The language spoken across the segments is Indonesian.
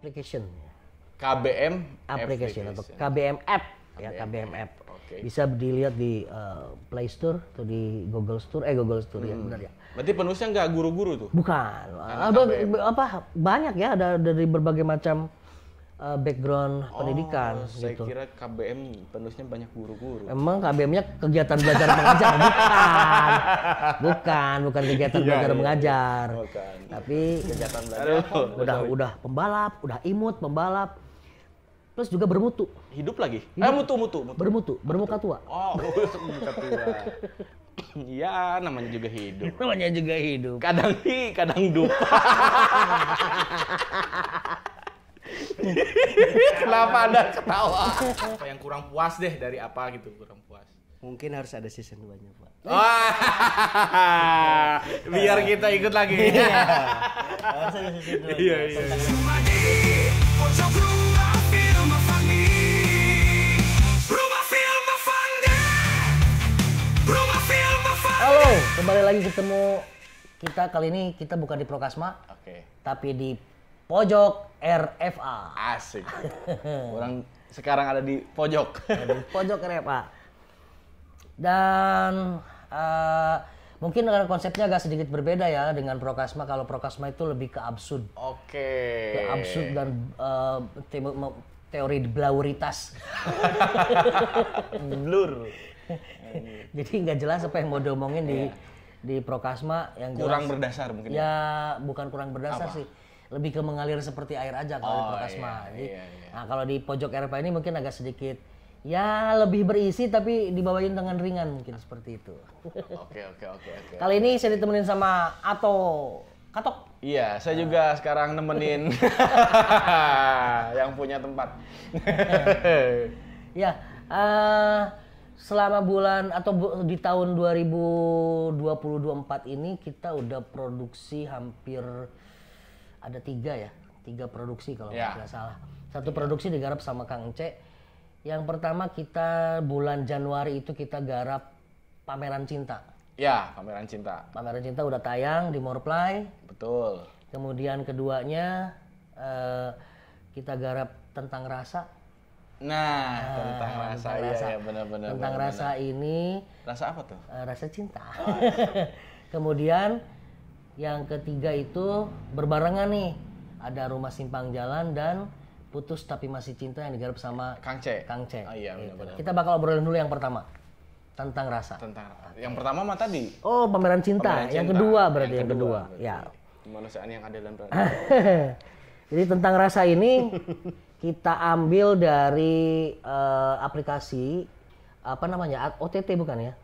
application. KBM application atau KBM app ya, KBM app. Okay. Bisa dilihat di Play Store atau di Google Store ya, benar ya. Berarti penulisnya nggak guru-guru tuh? Bukan. Ada banyak ya, ada dari berbagai macam background pendidikan Saya gitu. kira KBM penulisnya banyak guru-guru. Emang KBM-nya kegiatan belajar mengajar? Bukan kegiatan belajar mengajar. Bukan. Tapi Kegiatan belajar. udah pembalap, udah imut pembalap. Plus juga bermutu. Hidup lagi? Bermutu, bermuka tua. Oh, bermuka tua. Iya, namanya juga hidup. Namanya juga hidup. Kadang hi, kadang dup. Kenapa Anda ketawa? Apa yang kurang puas deh, dari apa gitu kurang puas? Mungkin harus ada season 2-nya, Pak. Biar kita ikut lagi. Harus ada season 2. Iya. Halo, kembali lagi ketemu kita. Kali ini kita bukan di Prokasma, tapi di pojok RFA. Asik. Orang sekarang ada di pojok. Di pojok RFA. Dan mungkin dengan konsepnya agak sedikit berbeda ya dengan Prokasma. Kalau Prokasma itu lebih ke absurd. Ke absurd dan teori blurritas. Blur. Jadi nggak jelas apa yang mau diomongin di Prokasma yang jelas. Kurang berdasar mungkin. Ya, bukan kurang berdasar sih. Lebih ke mengalir seperti air aja kalau di Prokasma. Nah, kalau di pojok RFA ini mungkin agak sedikit ya lebih berisi tapi dibawain dengan ringan mungkin seperti itu. Oke. Kali ini saya ditemenin sama Ato Katok. Iya, saya juga sekarang nemenin yang punya tempat. Ya, selama bulan atau di tahun 2024 ini kita udah produksi hampir ada 3 produksi kalau nggak salah. Satu produksi digarap sama Kang Ece. Yang pertama kita bulan Januari itu kita garap Pameran Cinta. Ya, Pameran Cinta. Pameran Cinta udah tayang di Moreplay. Betul. Kemudian keduanya kita garap Tentang Rasa. Nah, tentang rasa, ya benar-benar. Tentang rasa ini. Rasa apa tuh? Rasa cinta. Kemudian yang ketiga itu berbarengan nih. Ada Rumah Simpang Jalan dan Putus Tapi Masih Cinta yang digarap sama Kang C. Oh iya, benar-benar. Kita bakal obrolin dulu yang pertama. Tentang rasa. Yang pertama mah tadi. Oh, Pameran Cinta. Yang kedua berarti yang kedua. Ya. Kemanusiaan yang adil dan beradil. Jadi Tentang Rasa ini kita ambil dari aplikasi apa namanya? OTT bukan ya?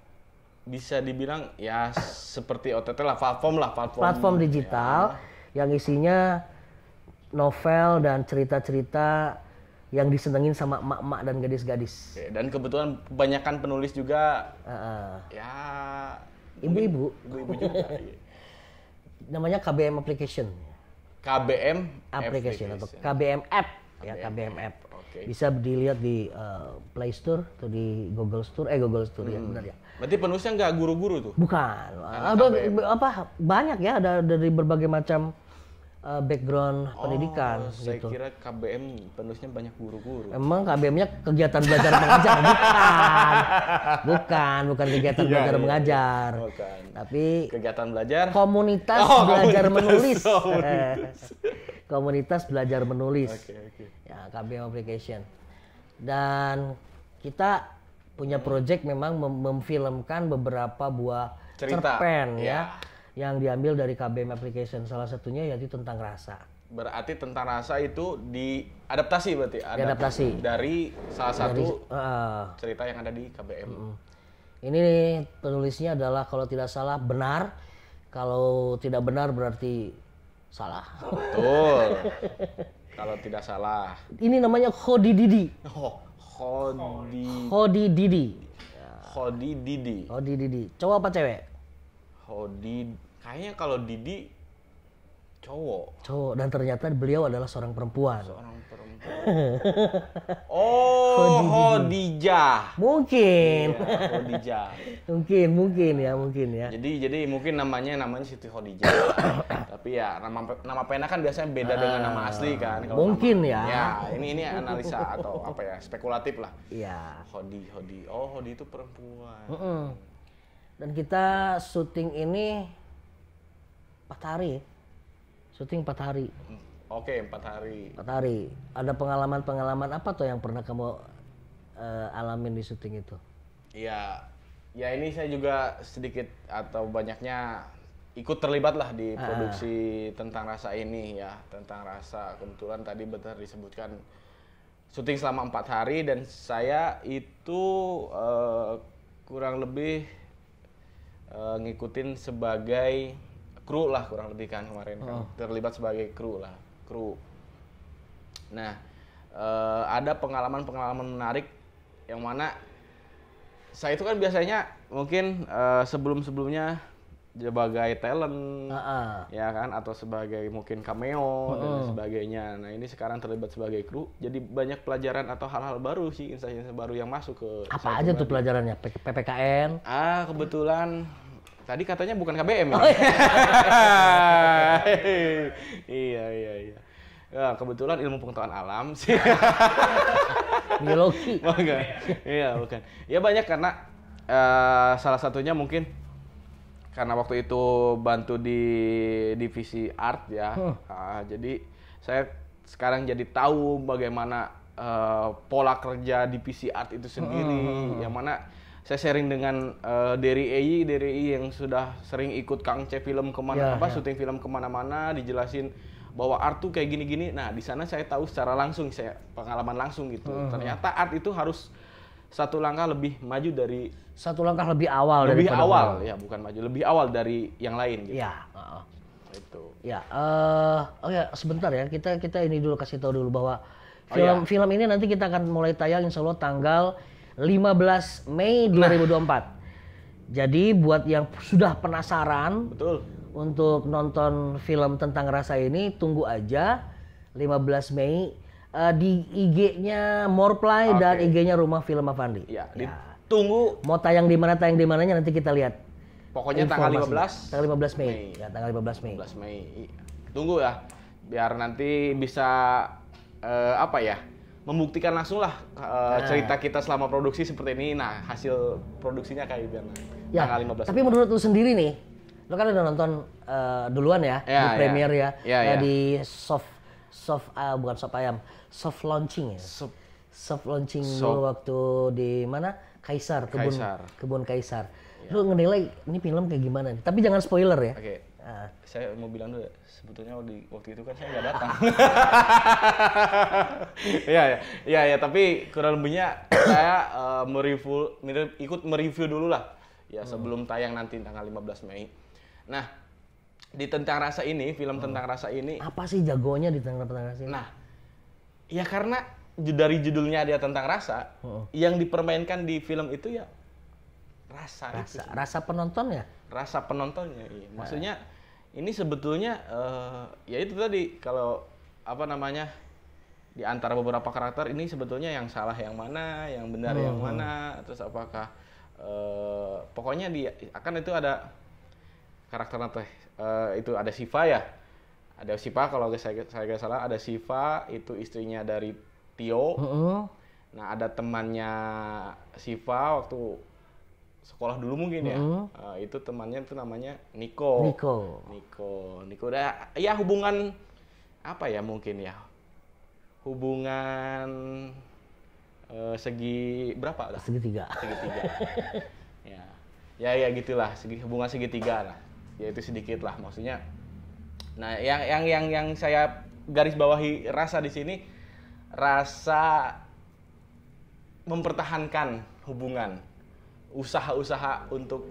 Bisa dibilang ya seperti OTT lah, platform digital yang isinya novel dan cerita-cerita yang disenengin sama emak-emak dan gadis-gadis. Oke, dan kebetulan kebanyakan penulis juga ya ibu-ibu juga. Namanya KBM application. KBM application atau KBM app ya, KBM app. Bisa dilihat di Play Store atau di Google Store ya, benar ya. Berarti penulisnya nggak guru-guru tuh? Bukan. Ada banyak ya, ada dari berbagai macam background pendidikan saya gitu. kira KBM penulisnya banyak guru-guru. Emang KBM-nya kegiatan belajar mengajar? Bukan kegiatan belajar mengajar. Bukan. Tapi kegiatan belajar komunitas belajar menulis. Komunitas belajar menulis. Ya, KBM application. Dan kita punya project memang memfilmkan beberapa buah cerpen ya yang diambil dari KBM application. Salah satunya yaitu Tentang Rasa. Berarti Tentang Rasa itu diadaptasi berarti? Diadaptasi. Dari salah satu cerita yang ada di KBM. Ini penulisnya adalah kalau tidak salah benar. Kalau tidak benar berarti salah. Betul. Kalau tidak salah. Ini namanya Khodi Didi. Khodi Didi. Cowok apa cewek? Kayaknya kalau Didi cowok. Dan ternyata beliau adalah seorang perempuan. Oh, Khadijah. Mungkin. Iya, Khadijah. mungkin ya. Jadi mungkin namanya Siti Khadijah. Tapi ya nama pena kan biasanya beda dengan nama asli kan. Mungkin nama, ya. Ya, ini analisa atau apa ya, spekulatif lah. Iya. Khadi. Oh, Khadi itu perempuan. Dan kita syuting ini 4 hari. Syuting 4 hari. Oke, 4 hari. 4 hari. Ada pengalaman apa tuh yang pernah kamu alamin di syuting itu? Iya. Ya ini saya juga sedikit atau banyaknya ikut terlibat lah di produksi Tentang Rasa ini ya. Tentang Rasa. Kebetulan tadi benar disebutkan syuting selama 4 hari dan saya itu kurang lebih ngikutin sebagai kru lah kurang lebih kan kemarin kan. Terlibat sebagai kru. Nah, ada pengalaman menarik yang mana saya itu kan biasanya mungkin sebelumnya sebagai talent, ya kan, atau sebagai mungkin cameo dan sebagainya. Nah ini sekarang terlibat sebagai kru, jadi banyak pelajaran atau hal-hal baru sih, insight baru yang masuk ke. Apa aja tuh pelajarannya? PPKN? Kebetulan tadi katanya bukan KBM ya? Iya. Ya, kebetulan ilmu pengetahuan alam sih. Biologi. Bukan. Iya, bukan. Ya banyak karena salah satunya mungkin karena waktu itu bantu di divisi art ya. Jadi saya sekarang jadi tahu bagaimana pola kerja divisi art itu sendiri. Yang mana saya sharing dengan Dery EI yang sudah sering ikut Kang C film syuting film kemana-mana, dijelasin bahwa art tuh kayak gini-gini. Nah di sana saya tahu secara langsung, saya pengalaman langsung gitu. Ternyata art itu harus satu langkah lebih maju dari lebih awal ya, bukan maju, lebih awal dari yang lain gitu. Iya. Itu. Ya, sebentar ya, kita ini dulu kasih tahu dulu bahwa film ini nanti kita akan mulai tayang insya Allah tanggal 15 Mei 2024. Jadi buat yang sudah penasaran, betul, untuk nonton film Tentang Rasa ini, tunggu aja 15 Mei di IG-nya Moreply dan IG-nya Rumah Film Afandi. Ya. Tunggu. Mau tayang di mananya nanti kita lihat. Pokoknya tanggal 15. Tanggal 15 Mei. Ya, tanggal 15 Mei. 15 Mei. Tunggu ya. Biar nanti bisa membuktikan langsung lah cerita kita selama produksi seperti ini. Nah, hasil produksinya kayak gimana? Ya, tanggal 15. Tapi menurut lu sendiri nih, lu kan udah nonton duluan ya, di premiere ya, di soft launching ya. Soft launching dulu waktu di mana? Kebun Kaisar. Ya. Lu ngenilai ini film kayak gimana nih? Tapi jangan spoiler ya. Oke. Saya mau bilang dulu, sebetulnya waktu itu kan saya nggak datang. Iya, tapi kurang lebihnya saya ikut mereview dulu lah. Ya, sebelum tayang nanti tanggal 15 Mei. Nah, di Tentang Rasa ini, film Tentang Rasa ini, apa sih jagonya di Tentang Rasa ini? Nah, ya karena dari judulnya dia Tentang Rasa, yang dipermainkan di film itu ya rasa penontonnya. Rasa penontonnya, iya. Maksudnya ini sebetulnya ya itu tadi, kalau di antara beberapa karakter ini sebetulnya yang salah yang mana, yang benar yang mana, terus apakah pokoknya akan itu ada karakter itu ada Siva ya. Ada Siva, kalau saya nggak salah, ada Siva itu istrinya dari Tio. Nah, ada temannya Siva waktu sekolah dulu mungkin ya. Itu temannya itu namanya Niko. Udah ya hubungan apa ya mungkin ya. Hubungan segi berapa lah? Segitiga. Ya gitulah, hubungan segitiga lah. Ya itu sedikit lah maksudnya. Nah, yang saya garis bawahi rasa di sini, rasa mempertahankan hubungan, usaha untuk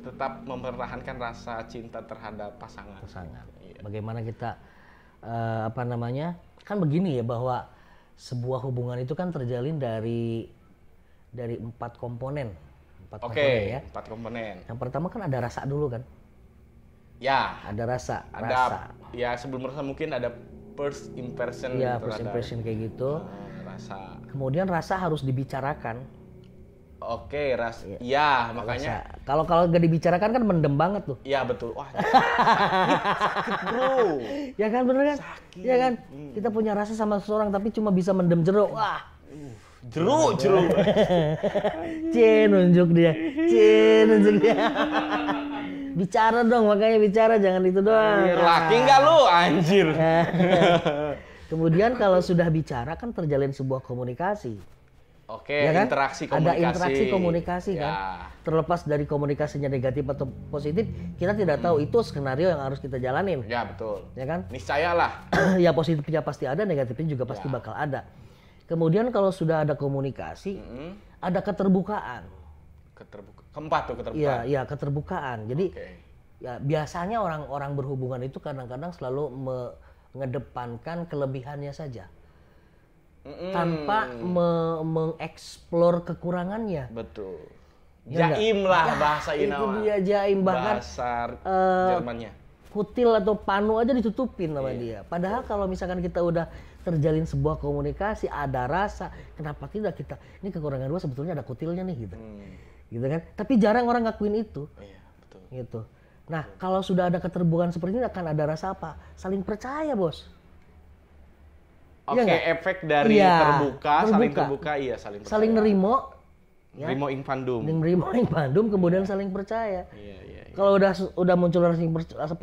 tetap mempertahankan rasa cinta terhadap pasangan. Iya. Bagaimana kita kan begini ya, bahwa sebuah hubungan itu kan terjalin dari 4 komponen. 4 komponen. Yang pertama kan ada rasa dulu kan? Ya. Ada rasa. Ya sebelum rasa mungkin ada first impression. Iya, first impression kayak gitu. Rasa. Kemudian rasa harus dibicarakan. Oke, ya makanya. Kalau nggak dibicarakan kan mendem banget tuh. Iya betul. Wah, sakit bro. Ya kan bener kan? Sakit. Ya kan? Kita punya rasa sama seseorang tapi cuma bisa mendem jeruk. Wah. Jeruk. Nunjuk dia. Bicara dong, makanya bicara, jangan itu doang. Laki nggak lu, anjir. Kemudian kalau sudah bicara kan terjalin sebuah komunikasi. Oke, ya kan? interaksi komunikasi. Ada interaksi komunikasi kan. Ya. Terlepas dari komunikasinya negatif atau positif, kita tidak tahu itu skenario yang harus kita jalanin. Ya betul. Ya kan? Niscayalah. Ya positifnya pasti ada, negatifnya juga pasti bakal ada. Kemudian kalau sudah ada komunikasi, ada keterbukaan. Keempat tuh keterbukaan. Iya, keterbukaan. Jadi ya biasanya orang-orang berhubungan itu kadang-kadang selalu mengedepankan kelebihannya saja. Tanpa mengeksplor kekurangannya. Betul. Ya jaim lah bahasa itu Inawa. dia jaim, bahkan bahasa Jermannya. kutil atau panu aja ditutupin sama dia. Padahal kalau misalkan kita udah terjalin sebuah komunikasi, ada rasa, kenapa tidak kita, ini kekurangan gua sebetulnya ada kutilnya nih gitu. Gitu kan? Tapi jarang orang ngakuin itu. Iya, betul. Gitu. Nah, kalau sudah ada keterbukaan seperti ini akan ada rasa apa? Saling percaya, Bos. Oke, efek dari terbuka, saling terbuka, saling percaya. Saling nerimo, nerimo ing pandum. Nerimo ing pandum, kemudian saling percaya. Iya. Kalau udah muncul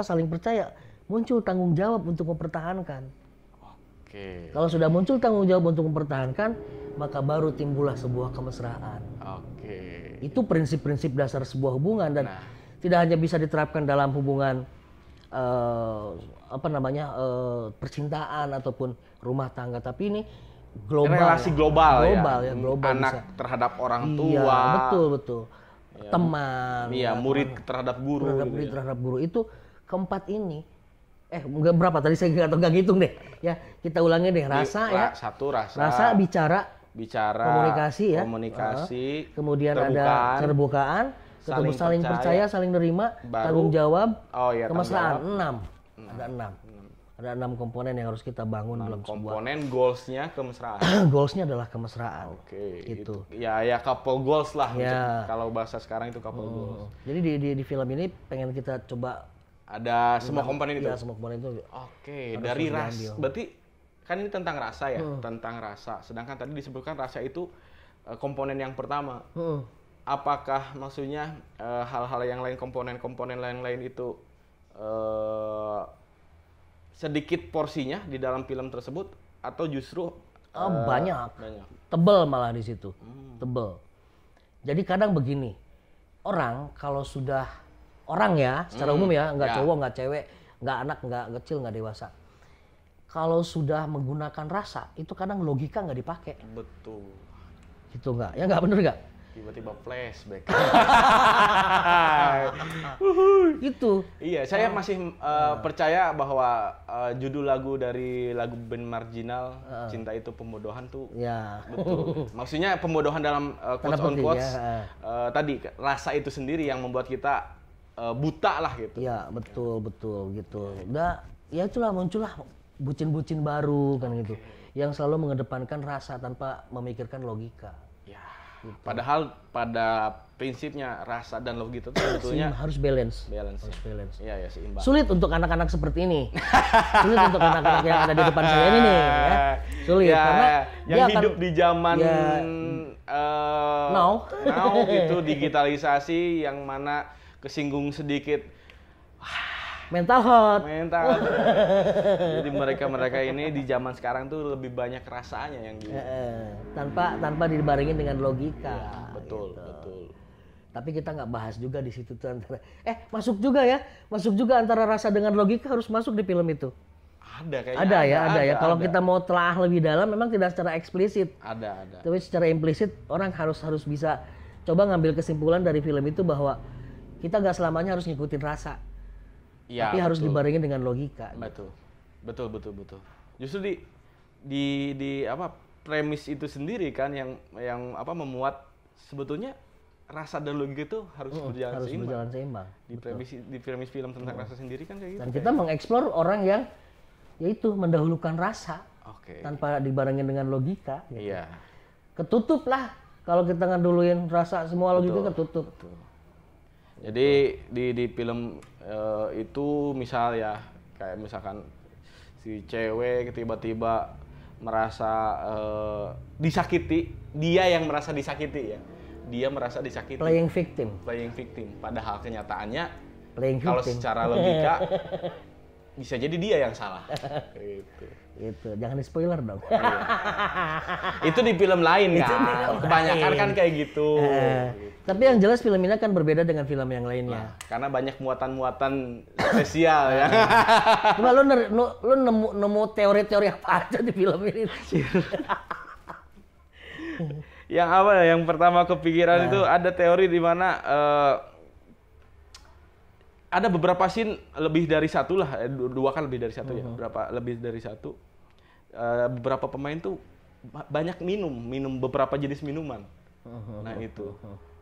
saling percaya, muncul tanggung jawab untuk mempertahankan. Oke. Kalau sudah muncul tanggung jawab untuk mempertahankan, maka baru timbullah sebuah kemesraan. Oke. Itu prinsip-prinsip dasar sebuah hubungan dan tidak hanya bisa diterapkan dalam hubungan percintaan ataupun rumah tangga, tapi ini global. Relasi global ya. Global anak bisa. Terhadap orang tua. Iya, betul. Ya, teman. Iya, murid terhadap guru. Terhadap guru itu keempat ini. Enggak berapa tadi saya nggak ngitung deh. Ya, kita ulangi deh. Rasa. Satu rasa. Rasa, bicara, komunikasi ya. Kemudian ada keterbukaan, ketemu saling percaya, saling nerima, tanggung jawab, kemesraan. 6. Ada 6 komponen yang harus kita bangun dalam sebuah komponen. Goalsnya kemesraan. Goalsnya adalah kemesraan. Oke. Gitu. Ya couple goals lah. Ya. Kalau bahasa sekarang itu couple goals. Jadi di film ini pengen kita coba ada semua komponen itu. Ya, semua komponen itu. Oke. Dari rasa. Berarti kan ini tentang rasa ya, tentang rasa. Sedangkan tadi disebutkan rasa itu komponen yang pertama. Apakah maksudnya hal-hal yang lain, komponen-komponen lain itu sedikit porsinya di dalam film tersebut atau justru banyak. Tebel malah di situ. Tebel. Jadi kadang begini, orang kalau sudah secara umum ya, nggak cowok, nggak cewek, nggak anak, nggak kecil, nggak dewasa. Kalau sudah menggunakan rasa, itu kadang logika nggak dipakai. Betul. Gitu nggak? Ya nggak, bener nggak? Tiba-tiba flashback. Gitu. Iya, saya masih percaya bahwa judul lagu dari lagu band Marginal, Cinta Itu Pembodohan tuh. Ya. Betul. Maksudnya pembodohan dalam quotes on quotes. Tadi rasa itu sendiri yang membuat kita buta lah gitu. Iya, betul gitu. Udah, ya itulah muncullah bucin-bucin baru kan gitu. Yang selalu mengedepankan rasa tanpa memikirkan logika. Gitu. Padahal pada prinsipnya rasa dan logika itu sebetulnya harus balance. Harus balance. Iya, seimbang. Sulit untuk anak-anak seperti ini. Sulit untuk anak-anak yang ada di depan saya ini nih, ya. Sulit karena yang hidup di zaman now gitu, digitalisasi yang mana kesinggung sedikit mental hot. Jadi mereka ini di zaman sekarang tuh lebih banyak rasanya yang tanpa dibarengin dengan logika. Ya, betul. Tapi kita nggak bahas juga di situ tuh antara masuk juga antara rasa dengan logika harus masuk di film itu. Ada ya. Kalau kita mau telah lebih dalam memang tidak secara eksplisit. Ada. Tapi secara implisit orang harus bisa coba ngambil kesimpulan dari film itu bahwa kita nggak selamanya harus ngikutin rasa. Ya, tapi harus dibarengin dengan logika. Betul. Justru di premis itu sendiri kan yang memuat sebetulnya rasa dan logika itu harus berjalan seimbang. Di premis film tentang rasa sendiri kan kayak gitu. Dan kita mengeksplor orang yang yaitu mendahulukan rasa. Oke. Tanpa dibarengin dengan logika. Gitu. Iya. Ketutup lah kalau kita ngeduluin rasa, semua logika ketutup. Betul. Jadi di film itu misal ya, kayak misalkan si cewek tiba-tiba merasa disakiti, dia yang merasa disakiti ya. Dia merasa disakiti. Playing victim. Padahal kenyataannya Playing kalau victim. secara logika bisa jadi dia yang salah. Itu jangan di spoiler dong. Itu di film lain kan. Kebanyakan kan kayak gitu. Tapi yang jelas film ini kan berbeda dengan film yang lainnya. Karena banyak muatan-muatan spesial ya. Cuma lu nemu teori-teori apa aja di film ini? Yang apa ya? Yang pertama kepikiran itu ada teori di mana ada beberapa scene lebih dari satu lah, dua kan lebih dari satu ya, berapa lebih dari satu. Beberapa pemain tuh banyak minum beberapa jenis minuman. Nah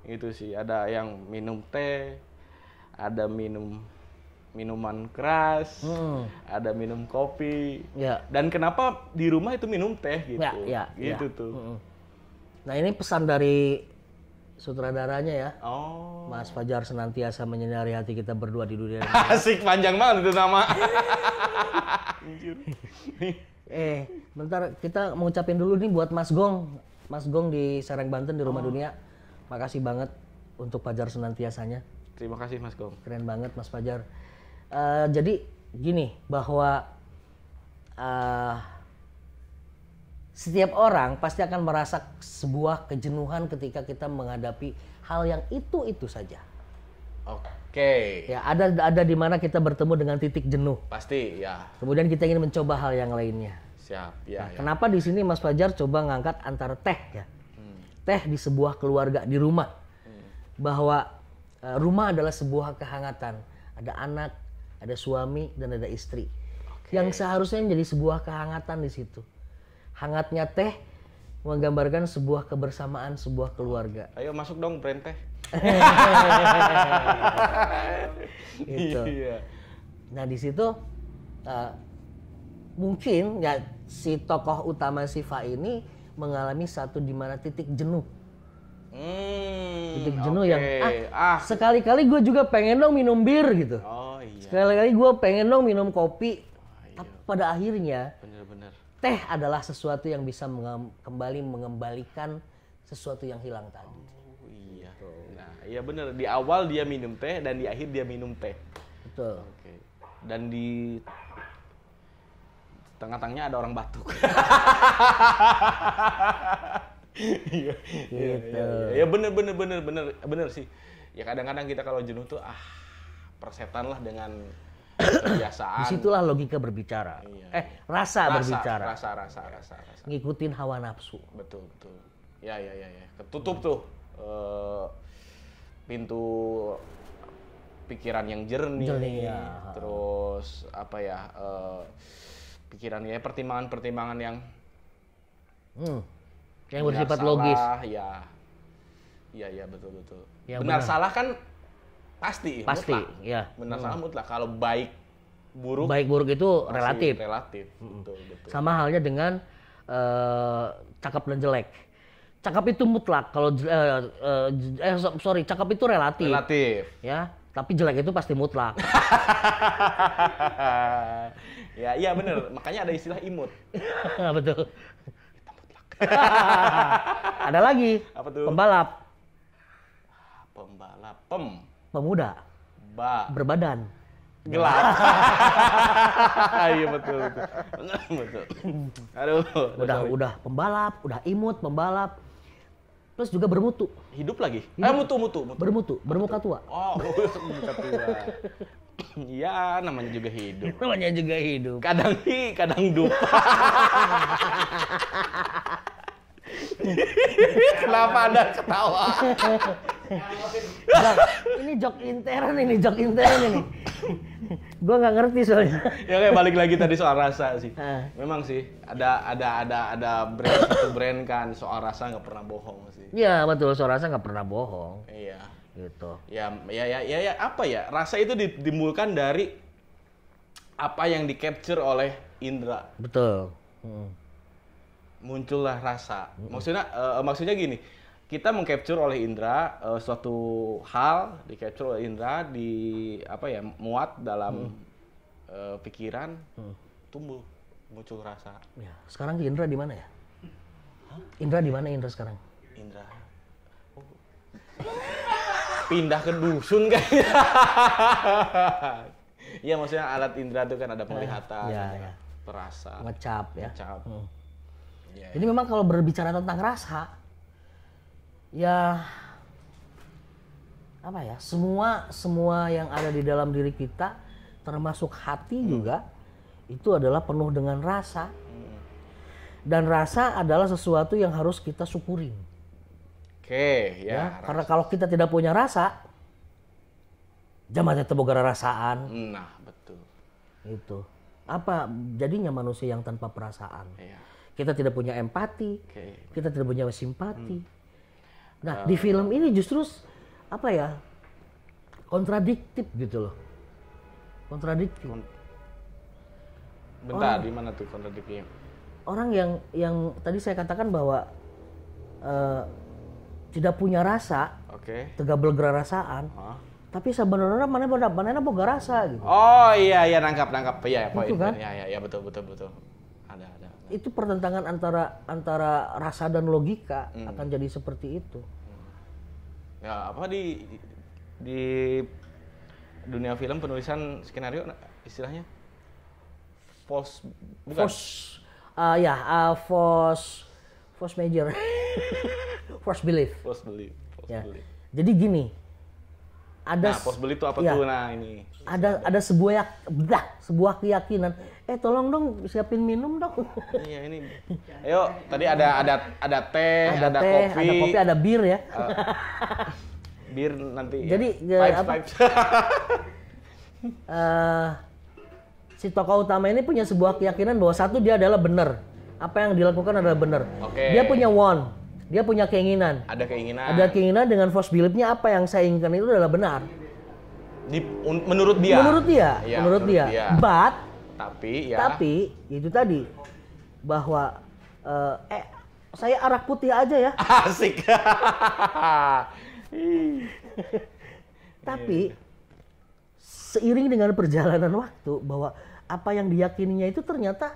itu sih, ada yang minum teh, ada minuman keras, ada minum kopi. Ya. Dan kenapa di rumah itu minum teh gitu? Gitu tuh. Nah ini pesan dari sutradaranya ya. Oh. Mas Fajar senantiasa menyinari hati kita berdua di dunia. Asik, panjang banget itu nama. Bentar kita mau ucapin dulu nih buat Mas Gong. Mas Gong di Serang Banten di Rumah Dunia. Makasih banget untuk Fajar senantiasanya. Terima kasih Mas Gong. Keren banget Mas Fajar. Jadi gini, bahwa setiap orang pasti akan merasa sebuah kejenuhan ketika kita menghadapi hal yang itu saja. Oke. Ya, ada di mana kita bertemu dengan titik jenuh. Pasti, ya. Kemudian kita ingin mencoba hal yang lainnya. Siap, ya. Kenapa di sini Mas Fajar coba ngangkat antara teh ya. Teh di sebuah keluarga, di rumah. Bahwa rumah adalah sebuah kehangatan. Ada anak, ada suami, dan ada istri. Yang seharusnya menjadi sebuah kehangatan di situ. Hangatnya teh menggambarkan sebuah kebersamaan, sebuah keluarga. Ayo masuk dong brand teh. Gitu. Nah di situ mungkin ya si tokoh utama Siva ini mengalami satu di mana titik jenuh. Titik jenuh yang sekali-kali gue juga pengen dong minum bir gitu. Oh iya. Sekali-kali gue pengen dong minum kopi. Tapi pada akhirnya bener-bener teh adalah sesuatu yang bisa kembali mengembalikan sesuatu yang hilang tadi. Oh iya. Nah, iya bener. Di awal dia minum teh dan di akhir dia minum teh. Betul. Oke. Dan di tengah-tengahnya ada orang batuk. Iya. Gitu. Ya bener sih. Ya kadang-kadang kita kalau jenuh tuh persetan lah dengan kebiasaan. Disitulah logika berbicara. Rasa berbicara. Rasa. Ngikutin hawa nafsu. Betul. Ya. Ketutup tuh pintu pikiran yang jernih. Ya. Terus apa ya? Pikirannya pertimbangan-pertimbangan yang bersifat logis. Iya betul. Ya, benar salah kan pasti mutlak. Ya. Benar salah mutlak. Kalau baik buruk itu relatif. Betul. Sama halnya dengan cakep dan jelek. Cakep itu mutlak. Kalau cakep itu relatif. Ya, tapi jelek itu pasti mutlak. Ya, iya benar. Makanya ada istilah imut. Betul. Kita mutlak. Ada lagi. Apa tuh? Pembalap. Pemuda. Berbadan. Gelap. Iya betul. Aduh. Udah pembalap, udah imut pembalap. Terus juga bermutu. Mutu. Bermuka tua. Oh, bermuka tua. Iya, namanya juga hidup. Kadang dupa. Kenapa Anda ketawa? Ini jok intern ini. Gue nggak ngerti soalnya. Ya kayak balik lagi tadi soal rasa sih. Memang sih ada brand kan soal rasa nggak pernah bohong sih. Iya betul, soal rasa nggak pernah bohong. Iya. Gitu. Ya apa ya? Rasa itu ditimbulkan dari apa yang di capture oleh indera. Betul. muncullah rasa. Maksudnya gini, kita mengcapture oleh indera suatu hal, di-capture oleh indera, muat dalam pikiran, muncul rasa. Ya, sekarang Indra di mana ya? Indra di mana Indra sekarang? Indra pindah ke dusun kayaknya. Iya, maksudnya alat indra itu kan ada penglihatan, perasa, ngecap ya. Ya, jadi memang kalau berbicara tentang rasa, ya apa ya, semua yang ada di dalam diri kita, termasuk hati juga, itu adalah penuh dengan rasa. Dan rasa adalah sesuatu yang harus kita syukurin. Oke, ya. Karena kalau kita tidak punya rasa, jamatnya tebogara rasaan. Nah, betul. Itu. Apa jadinya manusia yang tanpa perasaan? Ya. Kita tidak punya empati, kita tidak punya simpati. Nah, di film ini justru apa ya? Kontradiktif gitu loh. Kontradiktif. Bentar, di mana tuh kontradiktifnya? Orang yang tadi saya katakan bahwa tidak punya rasa, tegabel gera rasaan, tapi sebenarnya mana boga rasa gitu. Oh iya nangkap ya poin kan? Ya betul. Ada. Itu pertentangan antara rasa dan logika akan jadi seperti itu. Ya apa di dunia film penulisan skenario istilahnya false bukan? False major. False belief. Ya. Jadi gini, false belief itu apa tuh? Nah ini. Ada sebuah keyakinan. Tolong dong siapin minum dong. Iya ini. Ayo, tadi ada teh, ada kopi, ada bir ya. Bir nanti. Jadi pipes. Si tokoh utama ini punya sebuah keyakinan bahwa satu, dia adalah benar. Apa yang dilakukan adalah benar. Dia punya want. Dia punya keinginan. Ada keinginan dengan false belief-nya, apa yang saya inginkan itu adalah benar. Menurut dia. Ya, menurut dia. Tapi itu tadi bahwa saya arak putih aja ya. Asik. Tapi seiring dengan perjalanan waktu, bahwa apa yang diyakininya itu ternyata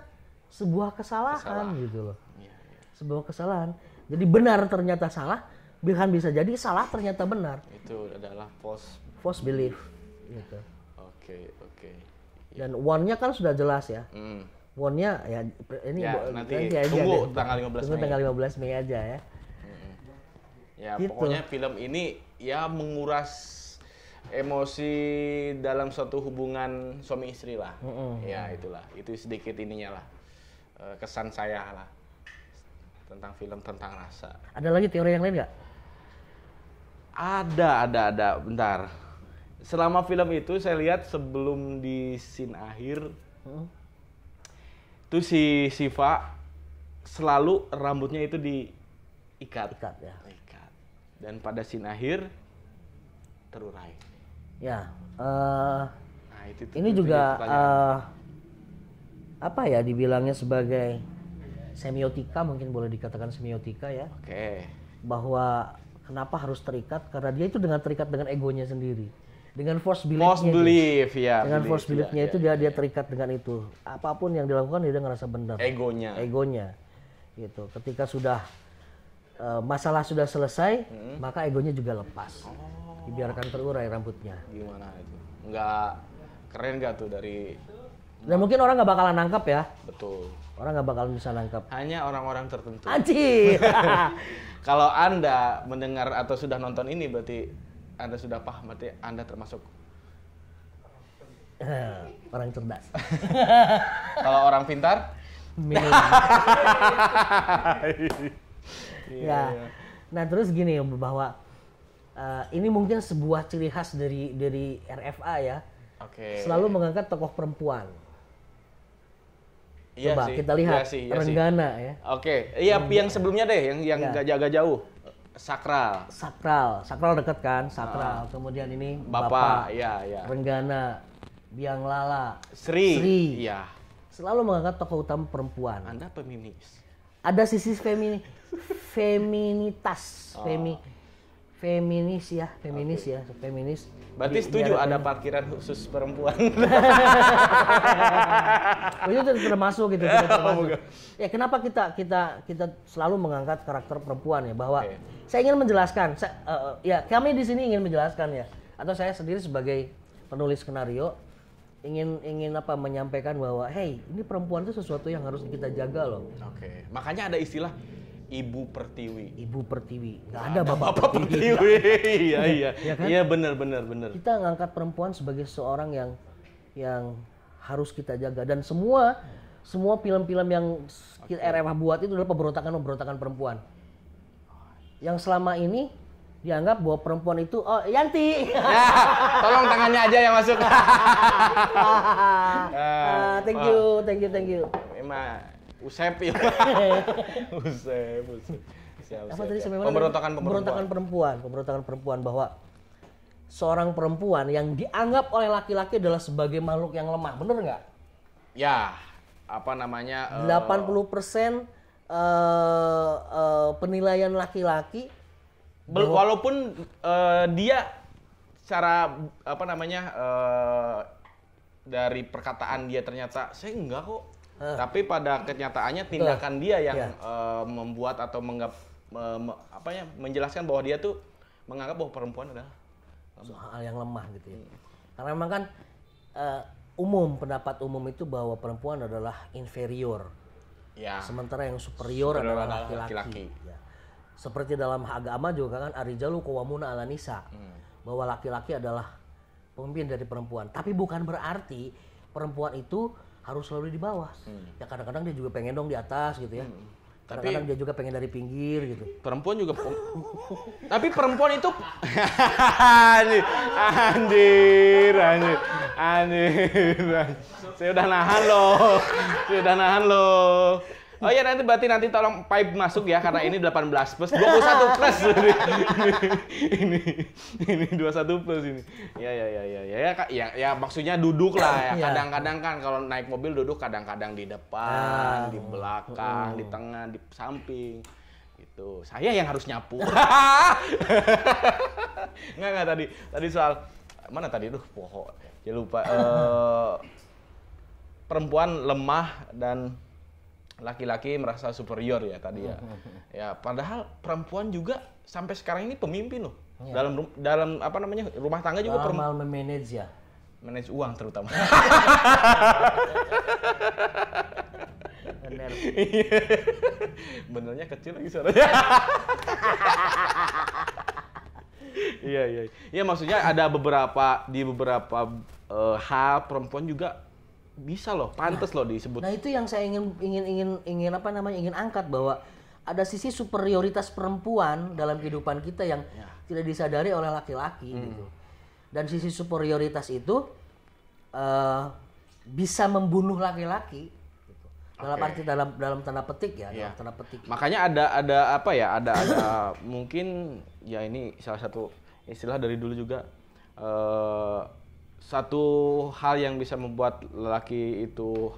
sebuah kesalahan gitu loh. Sebuah kesalahan. Jadi benar ternyata salah, bahkan bisa jadi salah ternyata benar. Itu adalah false belief. Gitu. Oke. Dan one-nya kan sudah jelas ya. One-nya ya ini nanti tunggu tanggal 15 Mei. Tunggu tanggal 15 Mei aja ya. Ya gitu. Pokoknya film ini ya menguras emosi dalam suatu hubungan suami istri lah. Ya itulah. Itu sedikit ininya lah. Kesan saya lah. Tentang film tentang rasa. Ada lagi teori yang lain nggak? Ada. Bentar. Selama film itu saya lihat sebelum di scene akhir, itu si Siva selalu rambutnya itu diikat. Ikat. Dan pada scene akhir terurai. Ya. Nah, ini juga apa ya dibilangnya sebagai semiotika, mungkin boleh dikatakan semiotika ya. Bahwa kenapa harus terikat? Karena dia itu terikat dengan egonya sendiri, dengan false belief-nya. Dengan false belief-nya itu dia terikat dengan itu. Apapun yang dilakukan dia ngerasa benar. Egonya. Gitu. Ketika sudah masalah sudah selesai, maka egonya juga lepas. Dibiarkan terurai rambutnya. Gimana itu? Nggak keren nggak tuh dari? Dan mungkin orang nggak bakalan nangkap ya. Betul. Orang nggak bakalan bisa nangkap. Hanya orang-orang tertentu. Anjir. Kalau Anda mendengar atau sudah nonton ini, berarti Anda sudah paham, berarti Anda termasuk orang cerdas. Kalau orang pintar, minum. Ya. Nah terus gini bahwa ini mungkin sebuah ciri khas dari RFA ya. Selalu mengangkat tokoh perempuan. Coba kita lihat Renggana ya. Yang sebelumnya deh, yang gak jaga jauh. Sakral dekat kan, Sakral. Kemudian ini Bapak. Renggana, Biang Lala, Sri. Iya. selalu mengangkat tokoh utama perempuan. Anda feminis. Ada sisi feminitas, feminis ya. Berarti setuju ada parkiran khusus perempuan. Itu termasuk gitu. Ya kenapa kita selalu mengangkat karakter perempuan ya, bahwa saya ingin menjelaskan, ya kami di sini ingin menjelaskan ya, atau saya sendiri sebagai penulis skenario ingin menyampaikan bahwa hey, ini perempuan itu sesuatu yang harus kita jaga loh. Oke. Makanya ada istilah Ibu Pertiwi. Nggak ada Bapak Pertiwi. Iya. Ya kan? Iya benar. Kita ngangkat perempuan sebagai seorang yang harus kita jaga, dan semua film-film yang RMH buat itu adalah pemberontakan perempuan. Yang selama ini dianggap bahwa perempuan itu Yanti. Ya, tolong tangannya aja yang masuk. Thank you. Emang Usep ya. Usep. Apa tadi Pemberontakan perempuan, bahwa seorang perempuan yang dianggap oleh laki-laki adalah sebagai makhluk yang lemah, bener nggak? Ya, 80% penilaian laki-laki. Walaupun dia secara dari perkataan dia ternyata saya enggak kok. Tapi pada kenyataannya tindakan dia yang membuat atau menjelaskan bahwa dia tuh menganggap bahwa perempuan adalah hal yang lemah gitu ya. Karena memang kan pendapat umum itu bahwa perempuan adalah inferior. Ya. Sementara yang superior adalah laki-laki. Ya. Seperti dalam agama juga kan ar-rijalu qawwamuna 'alan nisa. Bahwa laki-laki adalah pemimpin dari perempuan. Tapi bukan berarti perempuan itu harus selalu di bawah. Ya kadang-kadang dia juga pengen dong di atas gitu ya. Kadang-kadang dia juga pengen dari pinggir gitu. Perempuan juga tapi perempuan itu anjir. Saya udah nahan loh. Oh iya, nanti tolong pipe masuk ya, karena ini 18 plus 21 plus. ini 21 plus ini. Ya maksudnya duduk lah ya. Kadang-kadang kan kalau naik mobil duduk, kadang-kadang di depan, di belakang, di tengah, di samping. Gitu. Saya yang harus nyapu. Enggak tadi soal mana tadi? Pohon. Ya lupa. Perempuan lemah dan laki-laki merasa superior ya tadi ya. Ya padahal perempuan juga sampai sekarang ini pemimpin loh. Ya. Dalam rumah tangga juga perempuan memanage ya. Manage uang terutama. Bener. Benernya kecil lagi suaranya. Iya. Ya maksudnya ada beberapa hal perempuan juga bisa loh, pantas loh disebut. Nah itu yang saya ingin angkat, bahwa ada sisi superioritas perempuan dalam kehidupan kita yang tidak disadari oleh laki-laki gitu. Dan sisi superioritas itu bisa membunuh laki-laki gitu. Dalam tanda petik ya, dalam tanda petik. Makanya ada mungkin ya ini salah satu istilah dari dulu juga, satu hal yang bisa membuat lelaki itu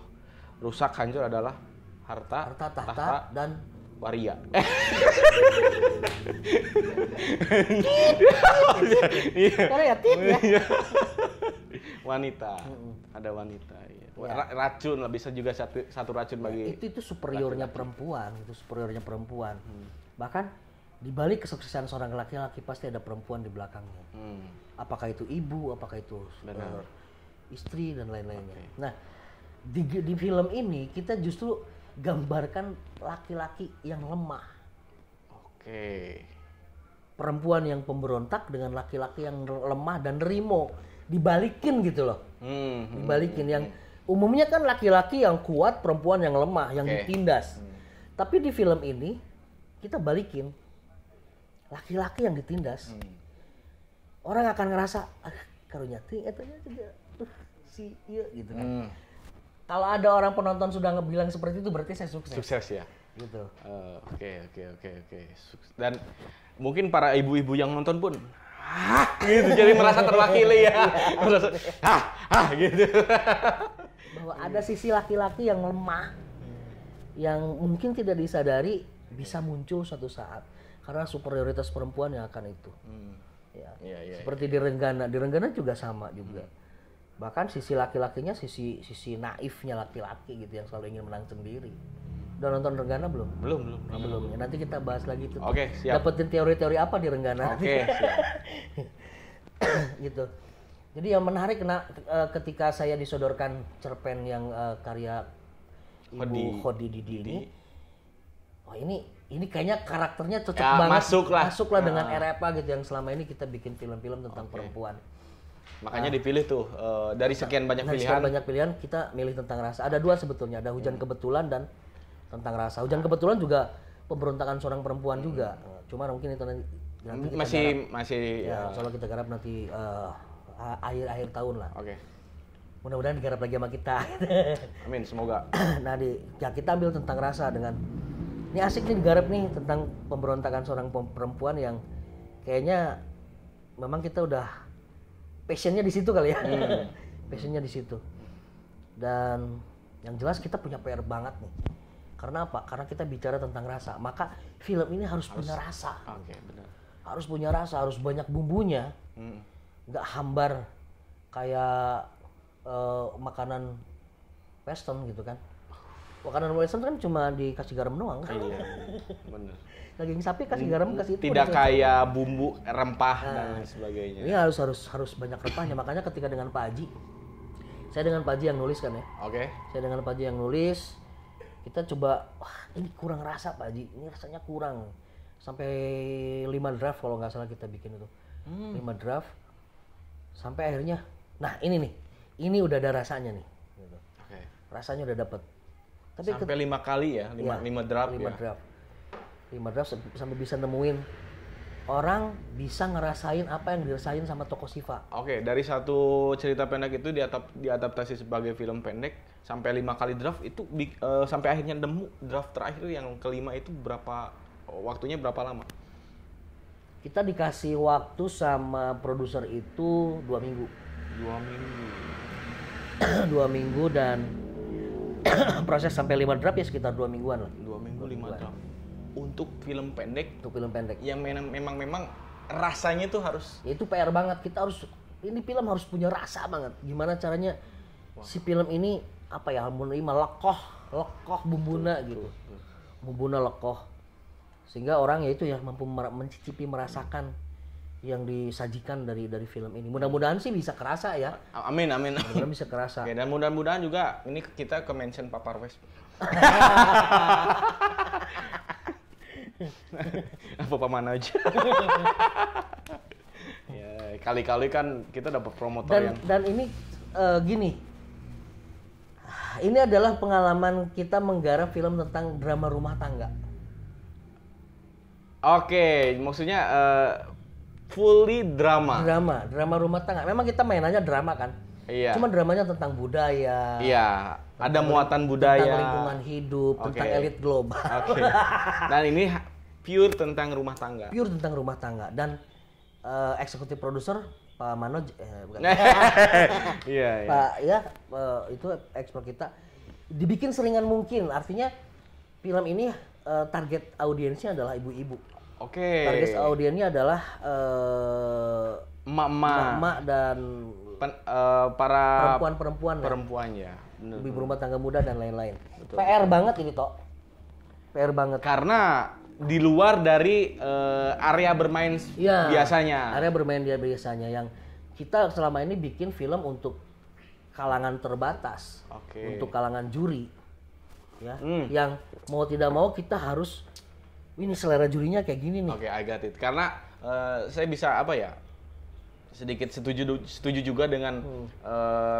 rusak, hancur adalah harta, tahta, dan waria. Kreatif ya. Wanita. Ada wanita. Ya. Racun lah, bisa juga satu racun bagi. Itu superiornya perempuan. Bahkan di balik kesuksesan seorang laki-laki pasti ada perempuan di belakangnya. Apakah itu ibu, apakah itu istri dan lain-lainnya. Nah, di film ini kita justru gambarkan laki-laki yang lemah. Perempuan yang pemberontak dengan laki-laki yang lemah dan nerimo, dibalikin gitu loh. Dibalikin yang umumnya kan laki-laki yang kuat, perempuan yang lemah, yang ditindas. Tapi di film ini kita balikin. Laki-laki yang ditindas. Orang akan ngerasa karunya etanya juga gitu kan. Kalau ada orang penonton sudah ngebilang seperti itu, berarti saya sukses. Sukses ya. Gitu. Oke. Dan mungkin para ibu-ibu yang nonton pun gitu, jadi merasa terwakili ya. Merasa gitu. bahwa ada sisi laki-laki yang lemah, yang mungkin tidak disadari bisa muncul suatu saat karena superioritas perempuan yang akan itu. Seperti di Renggana juga sama juga. Bahkan sisi laki-lakinya sisi naifnya laki-laki gitu yang selalu ingin menang sendiri. Udah nonton Renggana belum? Belum. Ya, nanti kita bahas lagi tuh. Oke, siap. Dapetin teori-teori apa di Renggana? Oke, siap. Gitu. Jadi yang menarik ketika saya disodorkan cerpen yang karya Ibu Khodi Didi ini, oh ini kayaknya karakternya cocok banget, masuklah dengan RFA gitu yang selama ini kita bikin film-film tentang perempuan. Makanya dipilih tuh dari sekian banyak pilihan. Kita milih tentang rasa. Ada 2 sebetulnya, ada Hujan Kebetulan dan tentang rasa. Hujan Kebetulan juga pemberontakan seorang perempuan juga. Cuma mungkin itu nanti masih ya, soalnya kita garap nanti akhir tahun lah. Oke. Mudah-mudahan digarap lagi sama kita. Amin, semoga. Nah, kita ambil tentang rasa dengan ini asik nih digarap nih tentang pemberontakan seorang perempuan yang kayaknya memang kita udah passionnya di situ kali ya. Passionnya di situ. Dan yang jelas kita punya PR banget nih. Karena apa? Karena kita bicara tentang rasa. Maka film ini harus punya rasa. Oke, benar. Harus punya rasa, harus banyak bumbunya. Nggak hambar kayak makanan western gitu kan. Makanan western kan cuma dikasih garam doang kan. Iya, benar. Daging sapi kasih garam, kasih itu. Tidak kayak bumbu rempah dan sebagainya. Ini harus banyak rempahnya. Makanya ketika dengan Pak Haji, saya dengan Pak Haji yang nulis kan ya. Oke. Saya dengan Pak Haji yang nulis, kita coba, wah ini kurang rasa Pak Haji, ini rasanya kurang. Sampai 5 draft kalau nggak salah kita bikin itu. 5 draft. Sampai akhirnya, nah ini udah ada rasanya nih. Gitu. Oke. Rasanya udah dapet. Tapi sampai 5 kali ya, 5 draft ya. 5 draft sampai bisa nemuin orang bisa ngerasain apa yang dirasain sama tokoh Siva. Oke, dari satu cerita pendek itu diadaptasi sebagai film pendek sampai 5 kali draft itu sampai akhirnya nemu draft terakhir yang kelima itu waktunya berapa lama? Kita dikasih waktu sama produser itu 2 minggu. 2 minggu dan proses sampai 5 draft ya sekitar 2 mingguan lah. 2 minggu 5 draft. Untuk film pendek. Yang memang rasanya tuh harus. Ya itu PR banget. Ini film harus punya rasa banget. Gimana caranya si film ini apa ya? Menerima lekoh bumbuna gitu. Bumbuna lekoh. Sehingga orang ya itu ya mampu mencicipi merasakan yang disajikan dari film ini. Mudah-mudahan sih bisa kerasa ya. Amin. Mudah-mudahan bisa kerasa. Oke, dan mudah-mudahan juga ini kita ke mention Pak Parwes. Apa paman aja. Ya, kali-kali kan kita dapat promotor dan ini gini. Ini adalah pengalaman kita menggarap film tentang drama rumah tangga. Oke, maksudnya fully drama rumah tangga. Memang kita mainannya drama kan. Iya. Cuma dramanya tentang budaya. Iya. Ada muatan budaya. Tentang lingkungan hidup, tentang elit global. Oke. Dan ini pure tentang rumah tangga. Dan eksekutif produser Pak Manoj, bukan. Iya. Pak itu ekspor kita. Dibikin seringan mungkin. Artinya film ini target audiensnya adalah ibu-ibu. Oke. Target audiensnya adalah emak-emak dan para perempuan ya. Ibu rumah tangga muda dan lain-lain. Betul. PR banget ini toh. PR banget. Karena di luar dari area bermain biasanya. Area bermain dia biasanya yang kita selama ini bikin film untuk kalangan terbatas. Untuk kalangan juri. Ya, yang mau tidak mau kita harus ini selera jurinya kayak gini nih. Oke, I got it. Karena saya bisa sedikit setuju juga dengan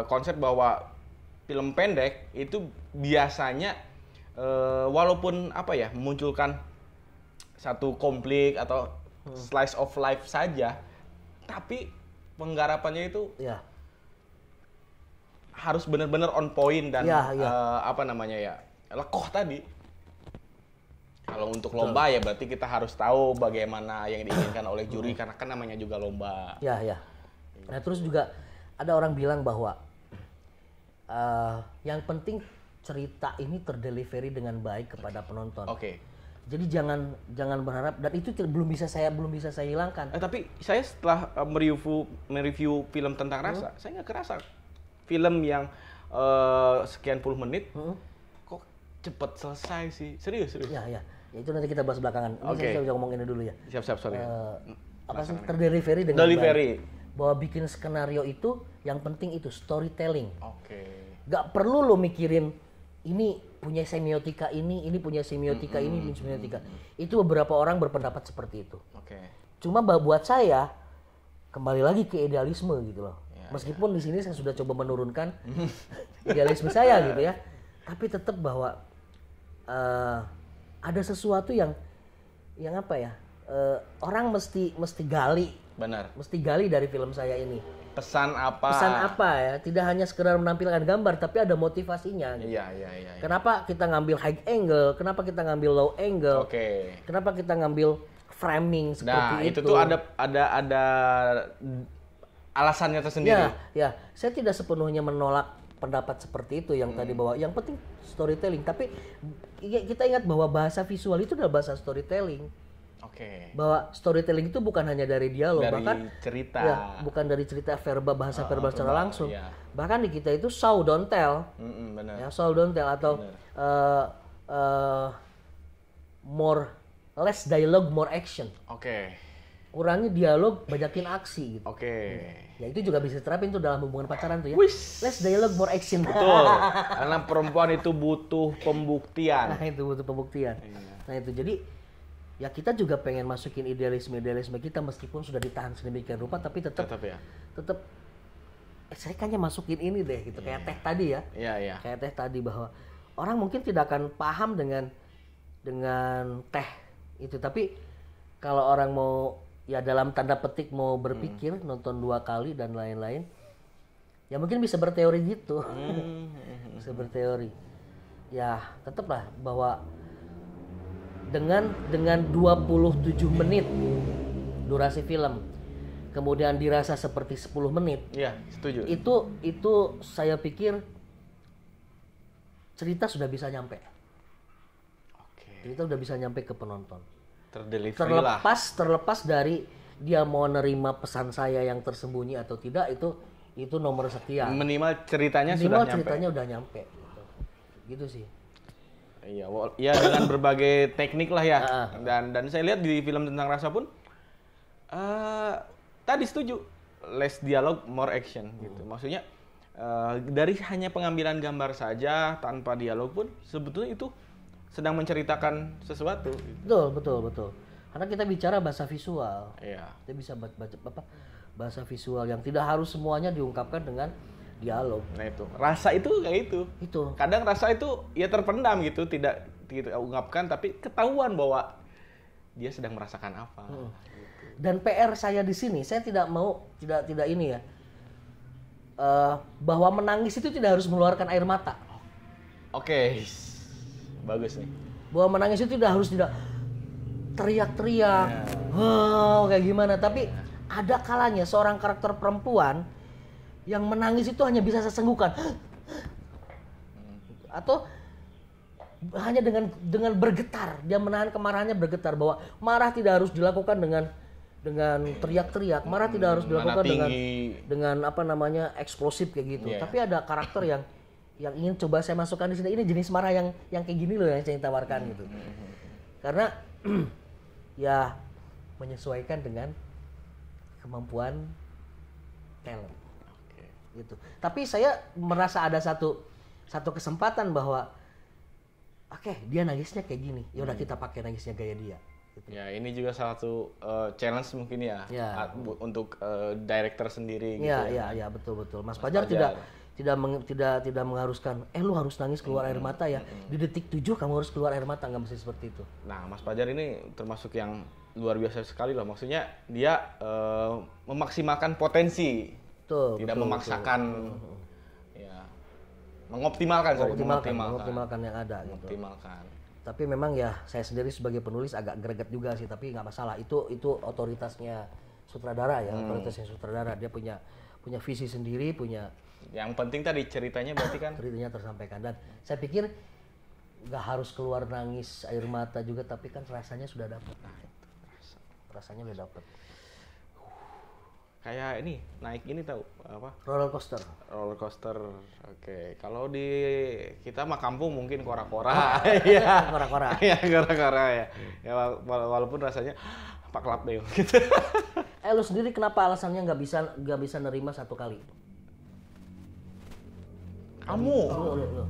konsep bahwa film pendek itu biasanya walaupun memunculkan satu konflik atau slice of life saja, tapi penggarapannya itu harus benar-benar on point dan lekoh tadi. Kalau untuk lomba ya berarti kita harus tahu bagaimana yang diinginkan oleh juri karena kan namanya juga lomba. Ya. Nah terus juga ada orang bilang bahwa yang penting cerita ini terdelivery dengan baik kepada penonton. Oke. Jadi jangan berharap, dan itu belum bisa saya hilangkan. Tapi saya setelah mereview film tentang rasa, saya nggak kerasa film yang sekian puluh menit kok cepet selesai sih. Serius. Ya itu nanti kita bahas belakangan. Ini saya bisa ngomong ini dulu ya. Siap, sorry. Apa sih terdelivery dengan baik. Bahwa bikin skenario itu yang penting itu storytelling. Oke. Gak perlu lo mikirin ini punya semiotika ini punya semiotika ini semiotika. Itu beberapa orang berpendapat seperti itu. Oke. Cuma buat saya kembali lagi ke idealisme gitu loh. Meskipun di sini saya sudah coba menurunkan idealisme saya gitu ya. Tapi tetap bahwa ada sesuatu yang apa ya? Orang mesti gali. Benar. Mesti gali dari film saya ini. Pesan apa ya? Tidak hanya sekedar menampilkan gambar, tapi ada motivasinya. Gitu. Iya. Kenapa kita ngambil high angle? Kenapa kita ngambil low angle? Oke. Kenapa kita ngambil framing seperti itu? Itu tuh ada alasannya tersendiri. Ya. Saya tidak sepenuhnya menolak pendapat seperti itu yang tadi bahwa yang penting storytelling. Tapi kita ingat bahwa bahasa visual itu adalah bahasa storytelling. Oke. Bahwa storytelling itu bukan hanya dari dialog, bahkan cerita. Ya, bukan dari cerita bahasa verbal secara langsung. Iya. Bahkan di kita itu show don't tell. Benar. Ya, show don't tell atau less dialogue more action. Oke. Kurangi dialog, banyakin aksi gitu. Oke. Ya itu juga bisa diterapin tuh dalam hubungan pacaran tuh ya. Wish. Less dialogue more action. Betul. Karena perempuan itu butuh pembuktian. Nah, itu butuh pembuktian. Iya. Nah, itu jadi ya kita juga pengen masukin idealisme kita meskipun sudah ditahan sedemikian rupa, tapi tetap saya kayaknya masukin ini deh gitu. Kayak teh tadi ya. Iya. Kayak teh tadi bahwa orang mungkin tidak akan paham dengan teh itu, tapi kalau orang mau ya dalam tanda petik mau berpikir nonton 2 kali dan lain-lain ya mungkin bisa berteori gitu. Bisa berteori ya, tetaplah bahwa dengan 27 menit durasi film kemudian dirasa seperti 10 menit. Iya, setuju. Itu saya pikir cerita sudah bisa nyampe. Oke. Cerita sudah bisa nyampe ke penonton. Terlepas dari dia mau nerima pesan saya yang tersembunyi atau tidak, itu nomor sekian. Minimal ceritanya udah nyampe. Gitu sih. Iya, ya dengan berbagai teknik lah ya. Dan saya lihat di film tentang rasa pun tadi setuju, less dialog more action gitu. Maksudnya dari hanya pengambilan gambar saja tanpa dialog pun sebetulnya itu sedang menceritakan sesuatu. Betul. Karena kita bicara bahasa visual. Iya. Kita bisa baca bahasa visual yang tidak harus semuanya diungkapkan dengan dialog. Nah itu, rasa itu kayak itu. Kadang rasa itu ya terpendam gitu, tidak ungkapkan tapi ketahuan bahwa dia sedang merasakan apa. Gitu. Dan PR saya di sini, saya tidak mau tidak ini ya. Bahwa menangis itu tidak harus mengeluarkan air mata. Oke. Bagus nih. Bahwa menangis itu tidak harus teriak-teriak. Wow, kayak gimana, tapi ada kalanya seorang karakter perempuan yang menangis itu hanya bisa sesenggukan atau hanya dengan bergetar, dia menahan kemarahannya bergetar, bahwa marah tidak harus dilakukan dengan teriak-teriak, marah tidak harus dilakukan dengan apa namanya eksplosif kayak gitu. Tapi ada karakter yang ingin coba saya masukkan di sini, ini jenis marah yang kayak gini loh yang saya tawarkan gitu. Karena ya menyesuaikan dengan kemampuan talent. Gitu. Tapi saya merasa ada satu kesempatan bahwa dia nangisnya kayak gini, ya udah kita pakai nangisnya gaya dia. Gitu. Ya ini juga salah satu challenge mungkin ya. Untuk director sendiri. Iya betul. Mas Fajar tidak mengharuskan lu harus nangis keluar air mata ya. Di detik 7 kamu harus keluar air mata, nggak mesti seperti itu. Nah Mas Fajar ini termasuk yang luar biasa sekali lah. Maksudnya dia memaksimalkan potensi. Tidak memaksakan, ya, mengoptimalkan yang ada. Mengoptimalkan. Gitu. Tapi memang ya saya sendiri sebagai penulis agak greget juga sih, tapi nggak masalah. Itu otoritasnya sutradara ya, otoritasnya sutradara. Dia punya visi sendiri, punya Yang penting tadi ceritanya berarti kan. Ceritanya tersampaikan dan saya pikir nggak harus keluar nangis air mata juga, tapi kan rasanya sudah dapat. Nah, itu rasanya udah dapat. Kayak ini naik ini tahu apa? Roller coaster. Roller coaster. Oke. Kalau di kita mah kampung mungkin kora-kora. Iya. Kora-kora. Iya, kora-kora ya. Ya walaupun rasanya pak lap deh gitu. Lu sendiri kenapa alasannya nggak bisa nerima satu kali? Kamu. Lu.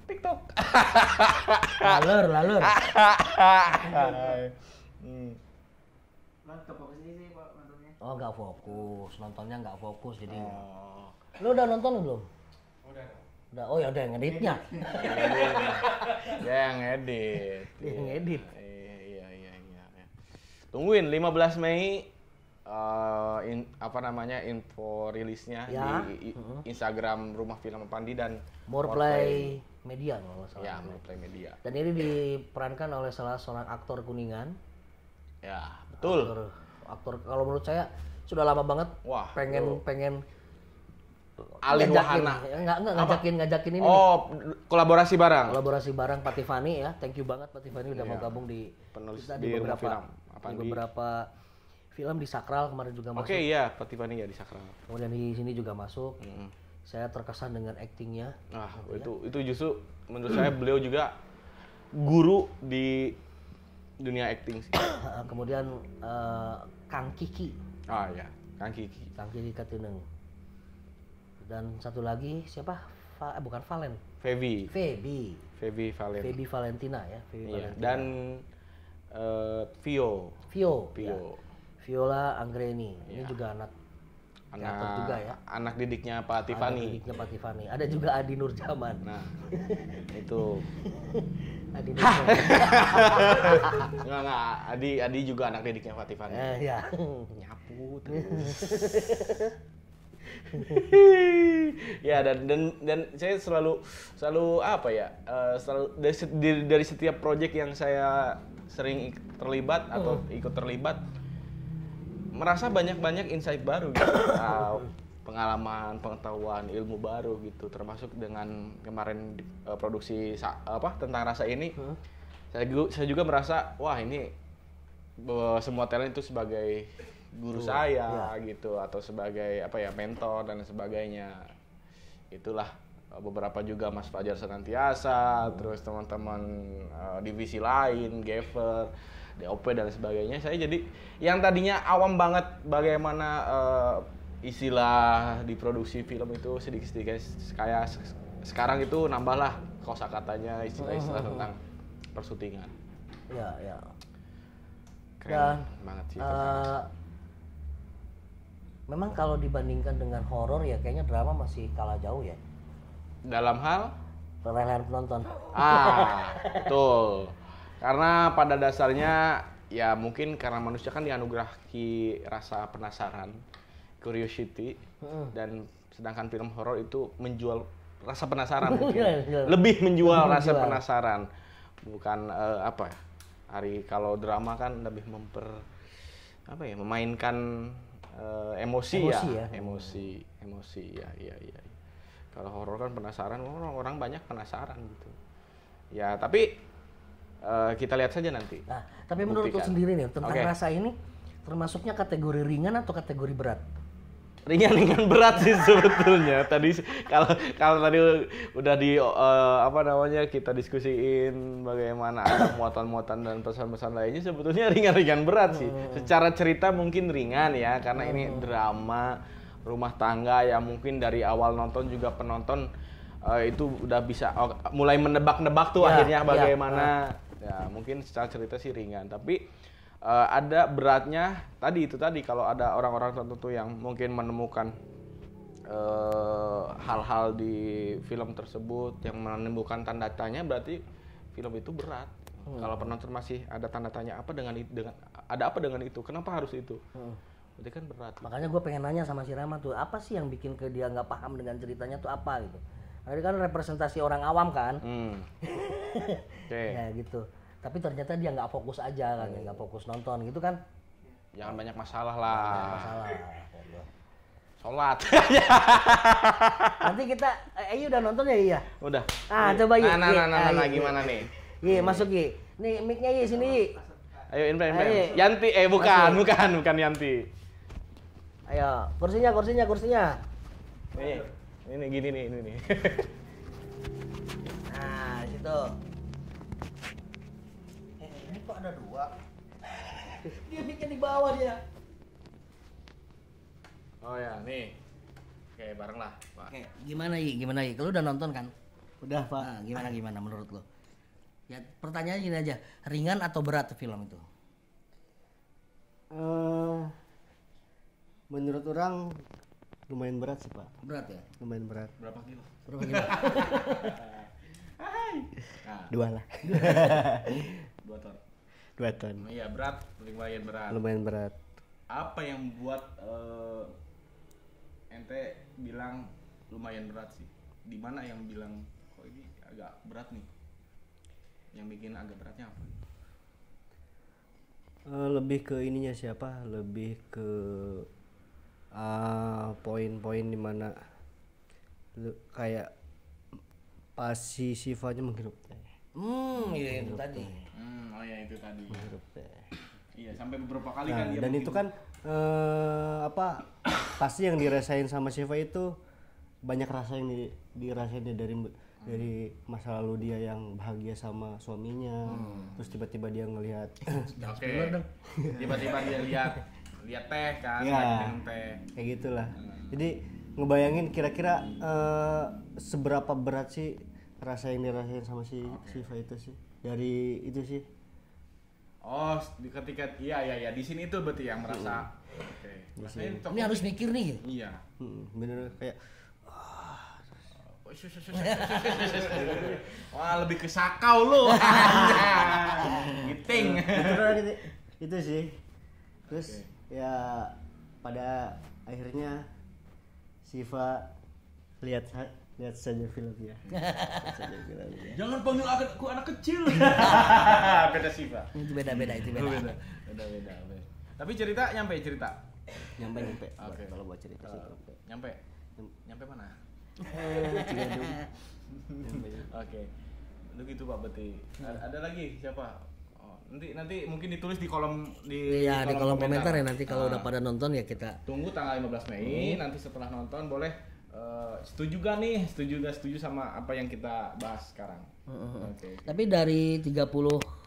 TikTok. Lalur. Ke fokus ini sih Pak nontonnya. Oh, nggak fokus, nontonnya nggak fokus jadi. Lu udah nonton belum? Udah. Oh ya udah yang ngeditnya. Dia yang ngedit. Dia yang ngedit. Iya. Tungguin 15 Mei info rilisnya ya. di Instagram Rumah Film Pandi dan Moreplay Media kalau nggak salah. Ya, Moreplay Media. Dan ini diperankan oleh salah seorang aktor Kuningan. Ya, betul. Aktor kalau menurut saya sudah lama banget. Wah, pengen Alin Wahana. Ngajakin ini. Oh, kolaborasi bareng. Pak Tiffany ya. Thank you banget Pak Tiffany udah mau gabung di penulis kita di beberapa film. Di beberapa film di Sakral kemarin juga masuk. Oke, iya, Pak Tiffany ya di Sakral. Kemudian di sini juga masuk. Saya terkesan dengan aktingnya. Nah, itu justru menurut saya beliau juga guru di dunia akting sih. Kemudian Kang Kiki. Ah ya, Kang Kiki. Kang Kiki Katineng. Dan satu lagi siapa? Bukan Valen. Feby Valen. Feby Valentina ya. Iya. Dan Vio. Ya. Viola Anggreni. Ini juga anak juga ya. Anak didiknya Pak Tiffany. Ada juga Adi Nurjaman. Nah, itu. Adi Nurjaman. Enggak. Adi juga anak didiknya Pak Tiffany. Ya. Nyapu terus. Ya dan saya selalu apa ya? Selalu dari setiap proyek yang saya sering terlibat atau ikut terlibat merasa banyak insight baru gitu. Pengalaman, pengetahuan, ilmu baru gitu, termasuk dengan kemarin produksi tentang rasa ini. Saya juga merasa wah ini semua talent itu sebagai guru saya gitu atau sebagai mentor dan sebagainya. Itulah beberapa juga Mas Fajar Senantiasa, terus teman-teman divisi lain, Gever, DOP dan sebagainya. Saya jadi yang tadinya awam banget bagaimana istilah di produksi film itu sedikit-sedikit kayak sekarang itu nambahlah kosakatanya istilah-istilah tentang persyutingan. Ya. Keren banget sih. Memang kalau dibandingkan dengan horor ya kayaknya drama masih kalah jauh ya. Dalam hal relevan penonton. Betul. Karena pada dasarnya ya mungkin karena manusia kan dianugerahi rasa penasaran, curiosity, dan sedangkan film horor itu menjual rasa penasaran mungkin. Lebih menjual rasa penasaran. Bukan kalau drama kan lebih memainkan emosi ya. Kalau horor kan penasaran, orang banyak penasaran gitu. Ya, tapi kita lihat saja nanti. Nah, tapi menurut lu sendiri nih tentang rasa ini termasuknya kategori ringan atau kategori berat? Ringan berat sih sebetulnya. Tadi kalau tadi udah kita diskusiin bagaimana ada muatan-muatan dan pesan-pesan lainnya, sebetulnya ringan berat sih. Secara cerita mungkin ringan ya karena ini drama rumah tangga ya, mungkin dari awal nonton juga penonton itu udah bisa mulai menebak-nebak tuh akhirnya bagaimana. Ya, mungkin secara cerita sih ringan, tapi ada beratnya tadi kalau ada orang-orang tertentu yang mungkin menemukan hal-hal di film tersebut yang menimbulkan tanda tanya, berarti film itu berat. Kalau penonton masih ada tanda tanya ada apa dengan itu, kenapa harus itu, berarti kan berat. Makanya gue pengen nanya sama si Rama tuh, apa sih yang bikin dia nggak paham dengan ceritanya tuh apa gitu. Ini kan representasi orang awam kan. Ya gitu. Tapi ternyata dia nggak fokus aja kan, nggak fokus nonton gitu kan. Jangan banyak masalah lah. Sholat. Nanti kita, udah nonton ya Iya? Udah. Coba Iya. Nah, gimana nih? Iya, masuk Iya. Nih mic-nya Iya sini Iya. Ayo invite. Yanti, bukan Yanti. Ayo, kursinya. Ini gini nih, ini nih. Nah, situ. Ini kok ada 2? Dia mic-nya di bawah dia. Oh ya, nih. Oke, bareng lah, Pak. Oke, gimana Iya? Kalau udah nonton kan? Udah, Pak. Nah, gimana menurut lo? Ya, pertanyaannya gini aja, ringan atau berat film itu? Menurut orang lumayan berat sih, Pak. Berat ya? Lumayan berat. Berapa kilo? Berapa kilo? Nah, 2 lah. 2 ton. 2 ton. Iya, berat, lumayan berat. Lumayan berat. Apa yang buat ente bilang lumayan berat sih? Di mana yang bilang kok ini agak berat nih? Yang bikin agak beratnya apa? Lebih ke ininya siapa? Lebih ke poin-poin dimana kayak pas si Sifanya menghirup teh. Iya itu tadi. Oh ya itu tadi. Menghirup teh. Iya, sampai beberapa kali kan dia Dan itu kan pasti yang dirasain sama Siva itu banyak rasa yang dirasain dari masa lalu dia yang bahagia sama suaminya, terus tiba-tiba dia ngelihat tiba-tiba dia lihat teh kan, ya, lagi minum teh kayak gitulah. Jadi ngebayangin kira-kira seberapa berat sih rasa yang dirasain sama si Siva itu sih, dari itu sih. Oh, ketika iya di sini itu berarti yang merasa. Ini harus mikir nih. Iya. Bener kayak wah, lebih ke sakau lu. Giting. Itu sih. Terus ya pada akhirnya Siva lihat saja filmnya. Jangan panggil aku anak kecil. Beda Siva. Itu beda. Tapi cerita nyampe. Nyampe. Oke. Kalau buat cerita sih nyampe mana? Oke. Lu gitu Pak berarti. Ada lagi siapa? Oh, nanti mungkin ditulis di kolom di kolom komentar ya, nanti kalau udah pada nonton ya kita tunggu tanggal 15 Mei. Nanti setelah nonton boleh setuju gak setuju sama apa yang kita bahas sekarang. Okay. Tapi dari 27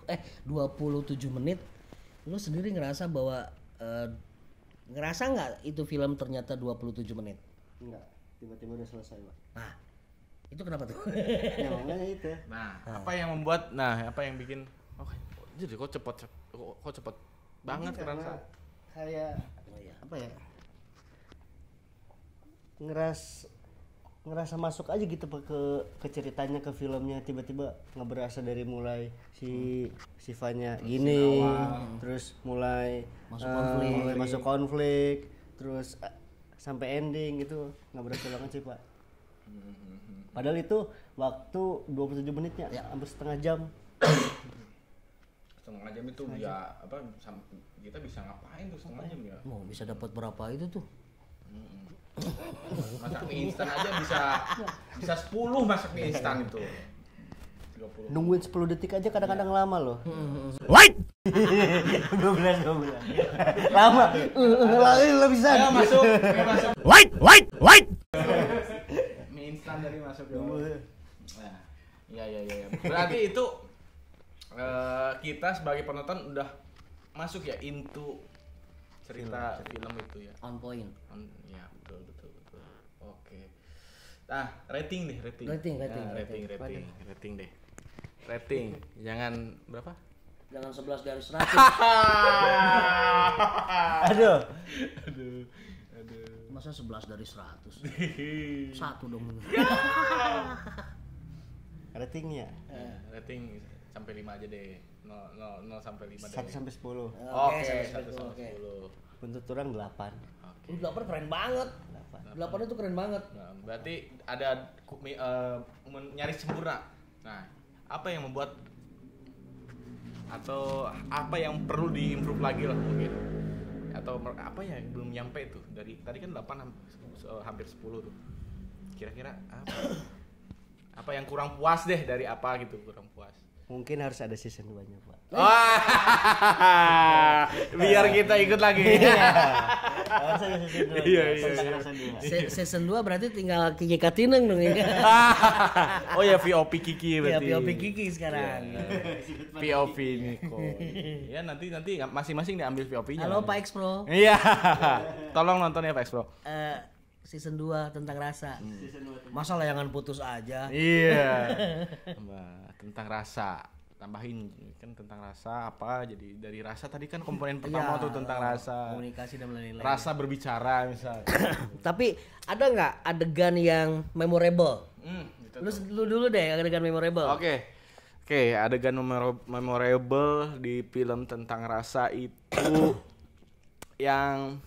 menit lu sendiri ngerasa bahwa ngerasa nggak itu film ternyata 27 menit? Enggak. Tiba-tiba udah selesai, Pak. Nah, itu kenapa tuh? Ya makanya itu. Apa yang bikin jadi kok cepet banget kerasa. Kayak apa ya? Ngerasa masuk aja gitu ke ceritanya, ke filmnya. Tiba-tiba nggak berasa dari mulai si Sifanya gini, terus mulai masuk konflik, terus sampai ending gitu nggak berasa banget sih Pak. Padahal itu waktu 27 menitnya hampir setengah jam. Setengah jam itu ya apa kita bisa ngapain tuh setengah jam ya? Mau bisa dapat berapa itu tuh? Masak mie instan aja bisa 10 masak mie instan itu. 30. Nungguin 10 detik aja kadang-kadang lama loh. Wait. 12. Lama. Lo bisa. Ayo masuk. Wait. Mie instan dari masuk ya. Nah, iya. Berarti itu kita sebagai penonton udah masuk ya into cerita film itu ya. On point. Ya, betul. Oke. Nah, rating deh. Rating. Deh. Rating. Jangan berapa? Jangan 11 dari 100. Aduh. Masa 11 dari 100? 1 dong. Ratingnya. Rating sampai 5 aja deh. 0 sampai 5 deh. 1 sampai 10. Oke, 1 sampai 10. Untuk orang 8. Oke. 8 keren banget. 8 itu keren banget. Nah, berarti ada nyaris sempurna. Nah, apa yang membuat atau apa yang perlu diimprove lagi lah mungkin atau apa ya yang belum nyampe tuh dari tadi kan 8 hampir 10 tuh. Kira-kira apa yang kurang puas deh dari apa gitu kurang puas. Mungkin harus ada season 2-nya, Pak. Biar kita ikut lagi. Harus ada season 2. Iya. Season 2 berarti tinggal Kiki Katineng dong ya. Oh ya VOP Kiki Ya berarti. VOP Kiki sekarang. VOP Niko. Ya nanti masing-masing diambil VOP-nya. Halo Pak Expro. Iya. Tolong nonton ya Pak Expro. Season 2 tentang rasa. Masa layangan putus aja. Iya. Tentang rasa. Tambahin kan tentang rasa apa jadi dari rasa tadi kan komponen pertama tuh tentang rasa. Komunikasi dan lain-lain. Rasa berbicara misalnya. Tapi ada nggak adegan yang memorable? Lu dulu deh adegan memorable. Oke, adegan memorable di film tentang rasa itu yang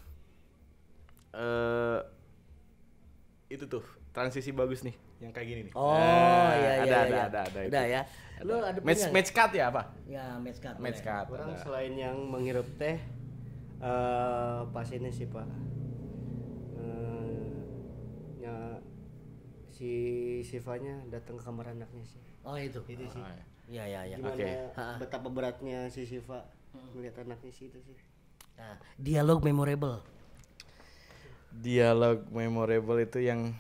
itu tuh transisi bagus nih, yang kayak gini nih. Oh iya. Ada. Udah ya. Lu ada Match cut ya apa? Ya match cut. Match cut. Orang Ada. selain yang menghirup teh pas ini sih Pak, si Sifanya datang ke kamar anaknya sih. Oh itu. Itu sih. Iya. Gimana Oke. betapa beratnya si Siva melihat anaknya sih itu sih. Nah, dialog memorable. Dialog memorable itu yang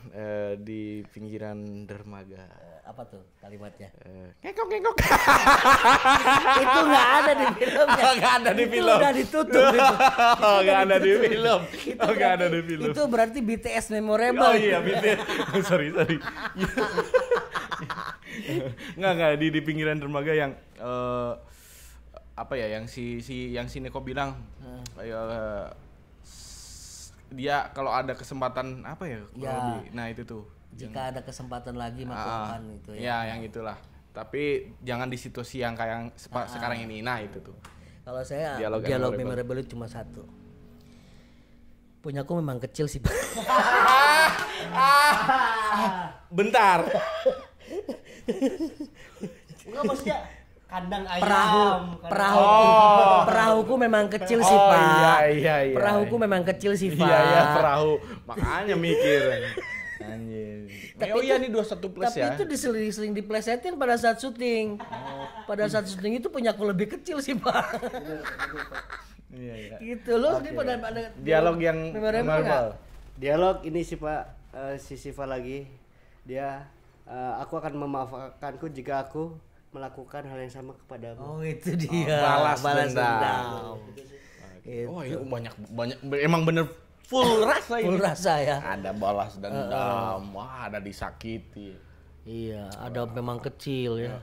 di pinggiran dermaga. Apa tuh kalimatnya? Ngekok. Itu nggak ada di filmnya. Nggak ada di Itu film. udah ditutup itu. Nggak ada di film. Nggak ada di film. Itu berarti BTS memorable. Oh iya, betul. sorry. Nggak di pinggiran dermaga yang apa ya yang si Neko bilang dia kalau ada kesempatan apa ya kalau nah itu tuh jika ada kesempatan lagi melakukan itu ya. Ya yang itulah tapi jangan di situasi yang kayak sekarang ini nah itu tuh. Kalau saya Dialog memorable itu cuma satu. Punyaku memang kecil sih Pak. Bentar. Enggak maksudnya kandang ayam. Perahuku memang kecil sih Pak. Iya. Perahuku memang kecil sih Pak. Iya perahu. Makanya mikir. Anjir. Oh iya nih 21 plus tapi ya. Tapi itu diseling diplesetin pada saat syuting. Pada saat syuting itu punyaku lebih kecil sih Pak. Iya. Gitu loh. Ini pada dialog yang memorable. Dialog ini sih Pak, si Siva lagi dia aku akan memaafkanku jika aku melakukan hal yang sama kepadamu. Oh itu dia. Balas dendam. Oh ini banyak emang bener full rasa ini. Full rasa ya. Ada balas dendam, wah ada disakiti. Iya, ada memang kecil ya.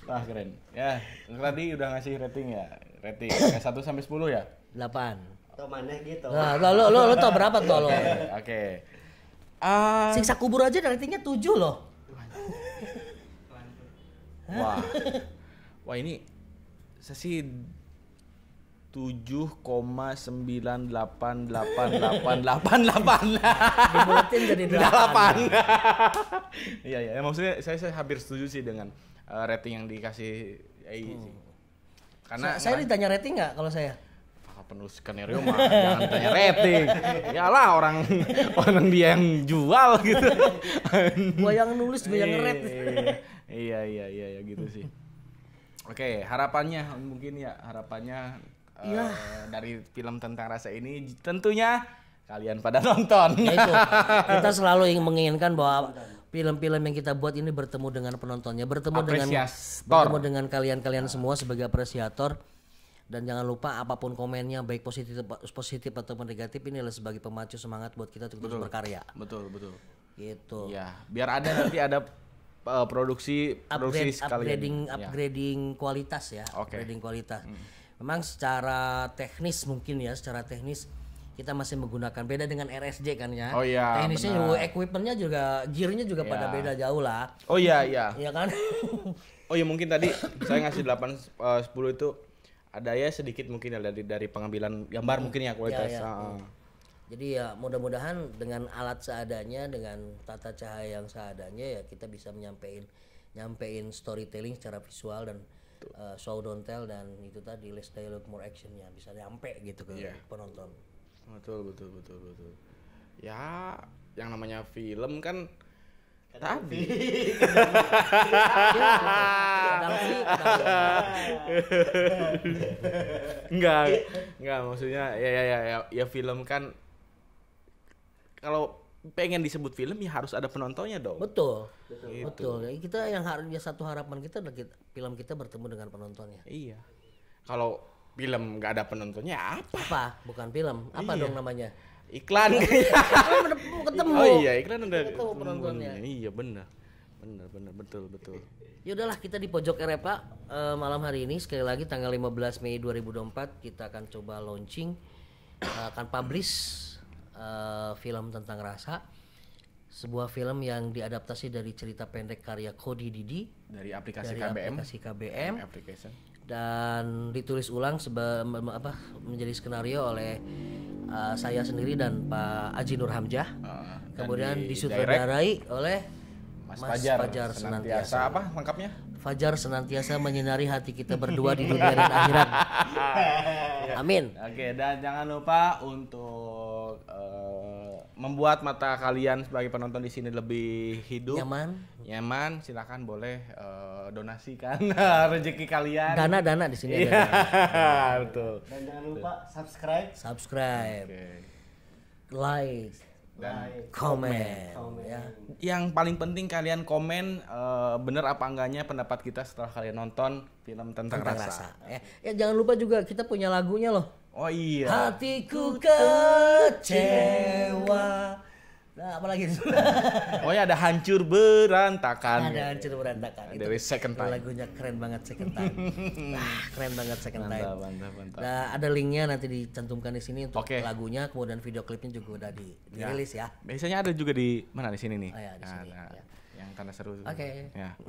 Wah keren. Ya, tadi udah ngasih rating ya. Rating 1 sampai 10 ya? 8. Atau mana gitu. Nah, lo tau berapa tuh lo? Oke. Siksa kubur aja ratingnya 7 loh. Wah ini saya sih 7,98888. Dibuletin jadi 8. Iya, maksudnya saya hampir setuju sih dengan rating yang dikasih AI sih. Karena saya ditanya rating nggak kalau saya? Penulis skenario mah jangan tanya rating. Yalah orang dia yang jual gitu. Gua yang nulis, gua yang nge-rate. Iya gitu sih. Oke, harapannya dari film tentang rasa ini tentunya kalian pada nonton. Ya itu. Kita selalu menginginkan bahwa film-film yang kita buat ini bertemu dengan penontonnya, bertemu dengan kalian semua sebagai apresiator. Dan jangan lupa apapun komennya baik positif ataupun negatif ini adalah sebagai pemacu semangat buat kita untuk terus berkarya. Betul. Gitu. Ya, biar nanti ada produksi sekalian. Upgrading kualitas ya. Upgrading kualitas. Memang secara teknis kita masih menggunakan beda dengan RSJ kan ya. Oh iya. Teknisnya juga, equipmentnya juga, gearnya juga pada beda jauh lah. Oh iya. Iya kan? Oh iya mungkin tadi saya ngasih 8 10 itu ada ya sedikit mungkin ya dari pengambilan gambar mungkin ya kualitas. Jadi ya mudah-mudahan dengan alat seadanya, dengan tata cahaya yang seadanya ya kita bisa nyampein storytelling secara visual dan show don't tell dan itu tadi less dialogue more actionnya bisa nyampe gitu ke penonton. Betul. Ya, yang namanya film kan tadi. Enggak maksudnya ya film kan kalau pengen disebut film ya harus ada penontonnya dong. Betul. Kita yang satu harapan kita adalah film kita bertemu dengan penontonnya. Iya. Kalau film nggak ada penontonnya apa? Bukan film. Apa dong namanya? Iklan. Ketemu. Oh iya, iklan udah ketemu penontonnya. Iya benar, betul. Ya udahlah, kita di Pojok Erepa malam hari ini sekali lagi tanggal 15 Mei 2024 kita akan coba launching, akan publish film tentang rasa, sebuah film yang diadaptasi dari cerita pendek karya Cody Didi dari aplikasi KBM application, dan ditulis ulang menjadi skenario oleh saya sendiri dan Pak Aji Nur Hamzah, kemudian disutradarai oleh Mas Fajar Senantiasa. Apa lengkapnya? Fajar senantiasa menyinari hati kita berdua di dunia dan akhirat. Amin. Oke, dan jangan lupa untuk membuat mata kalian sebagai penonton di sini lebih hidup, nyaman. Silakan boleh donasikan rezeki kalian. Dana di sini ada. Betul. Dan jangan lupa subscribe. Like. Dan komen. Ya. Yang paling penting kalian komen bener apa enggaknya pendapat kita setelah kalian nonton film tentang rasa. Ya jangan lupa juga kita punya lagunya loh. Oh iya. Hatiku kecewa. Nah, apa lagi? Oh ya, ada hancur berantakan. Dari Second Time. Lagunya keren banget Second Time. Keren banget Second Time. Mantap. Nah, ada linknya nanti dicantumkan di sini untuk lagunya, kemudian video klipnya juga udah dirilis ya. Biasanya ada juga di mana di sini nih. Oh, ya, di sini. Yang tanda seru. Oke. Ya.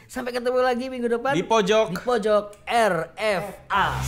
Sampai ketemu lagi minggu depan di pojok RFA.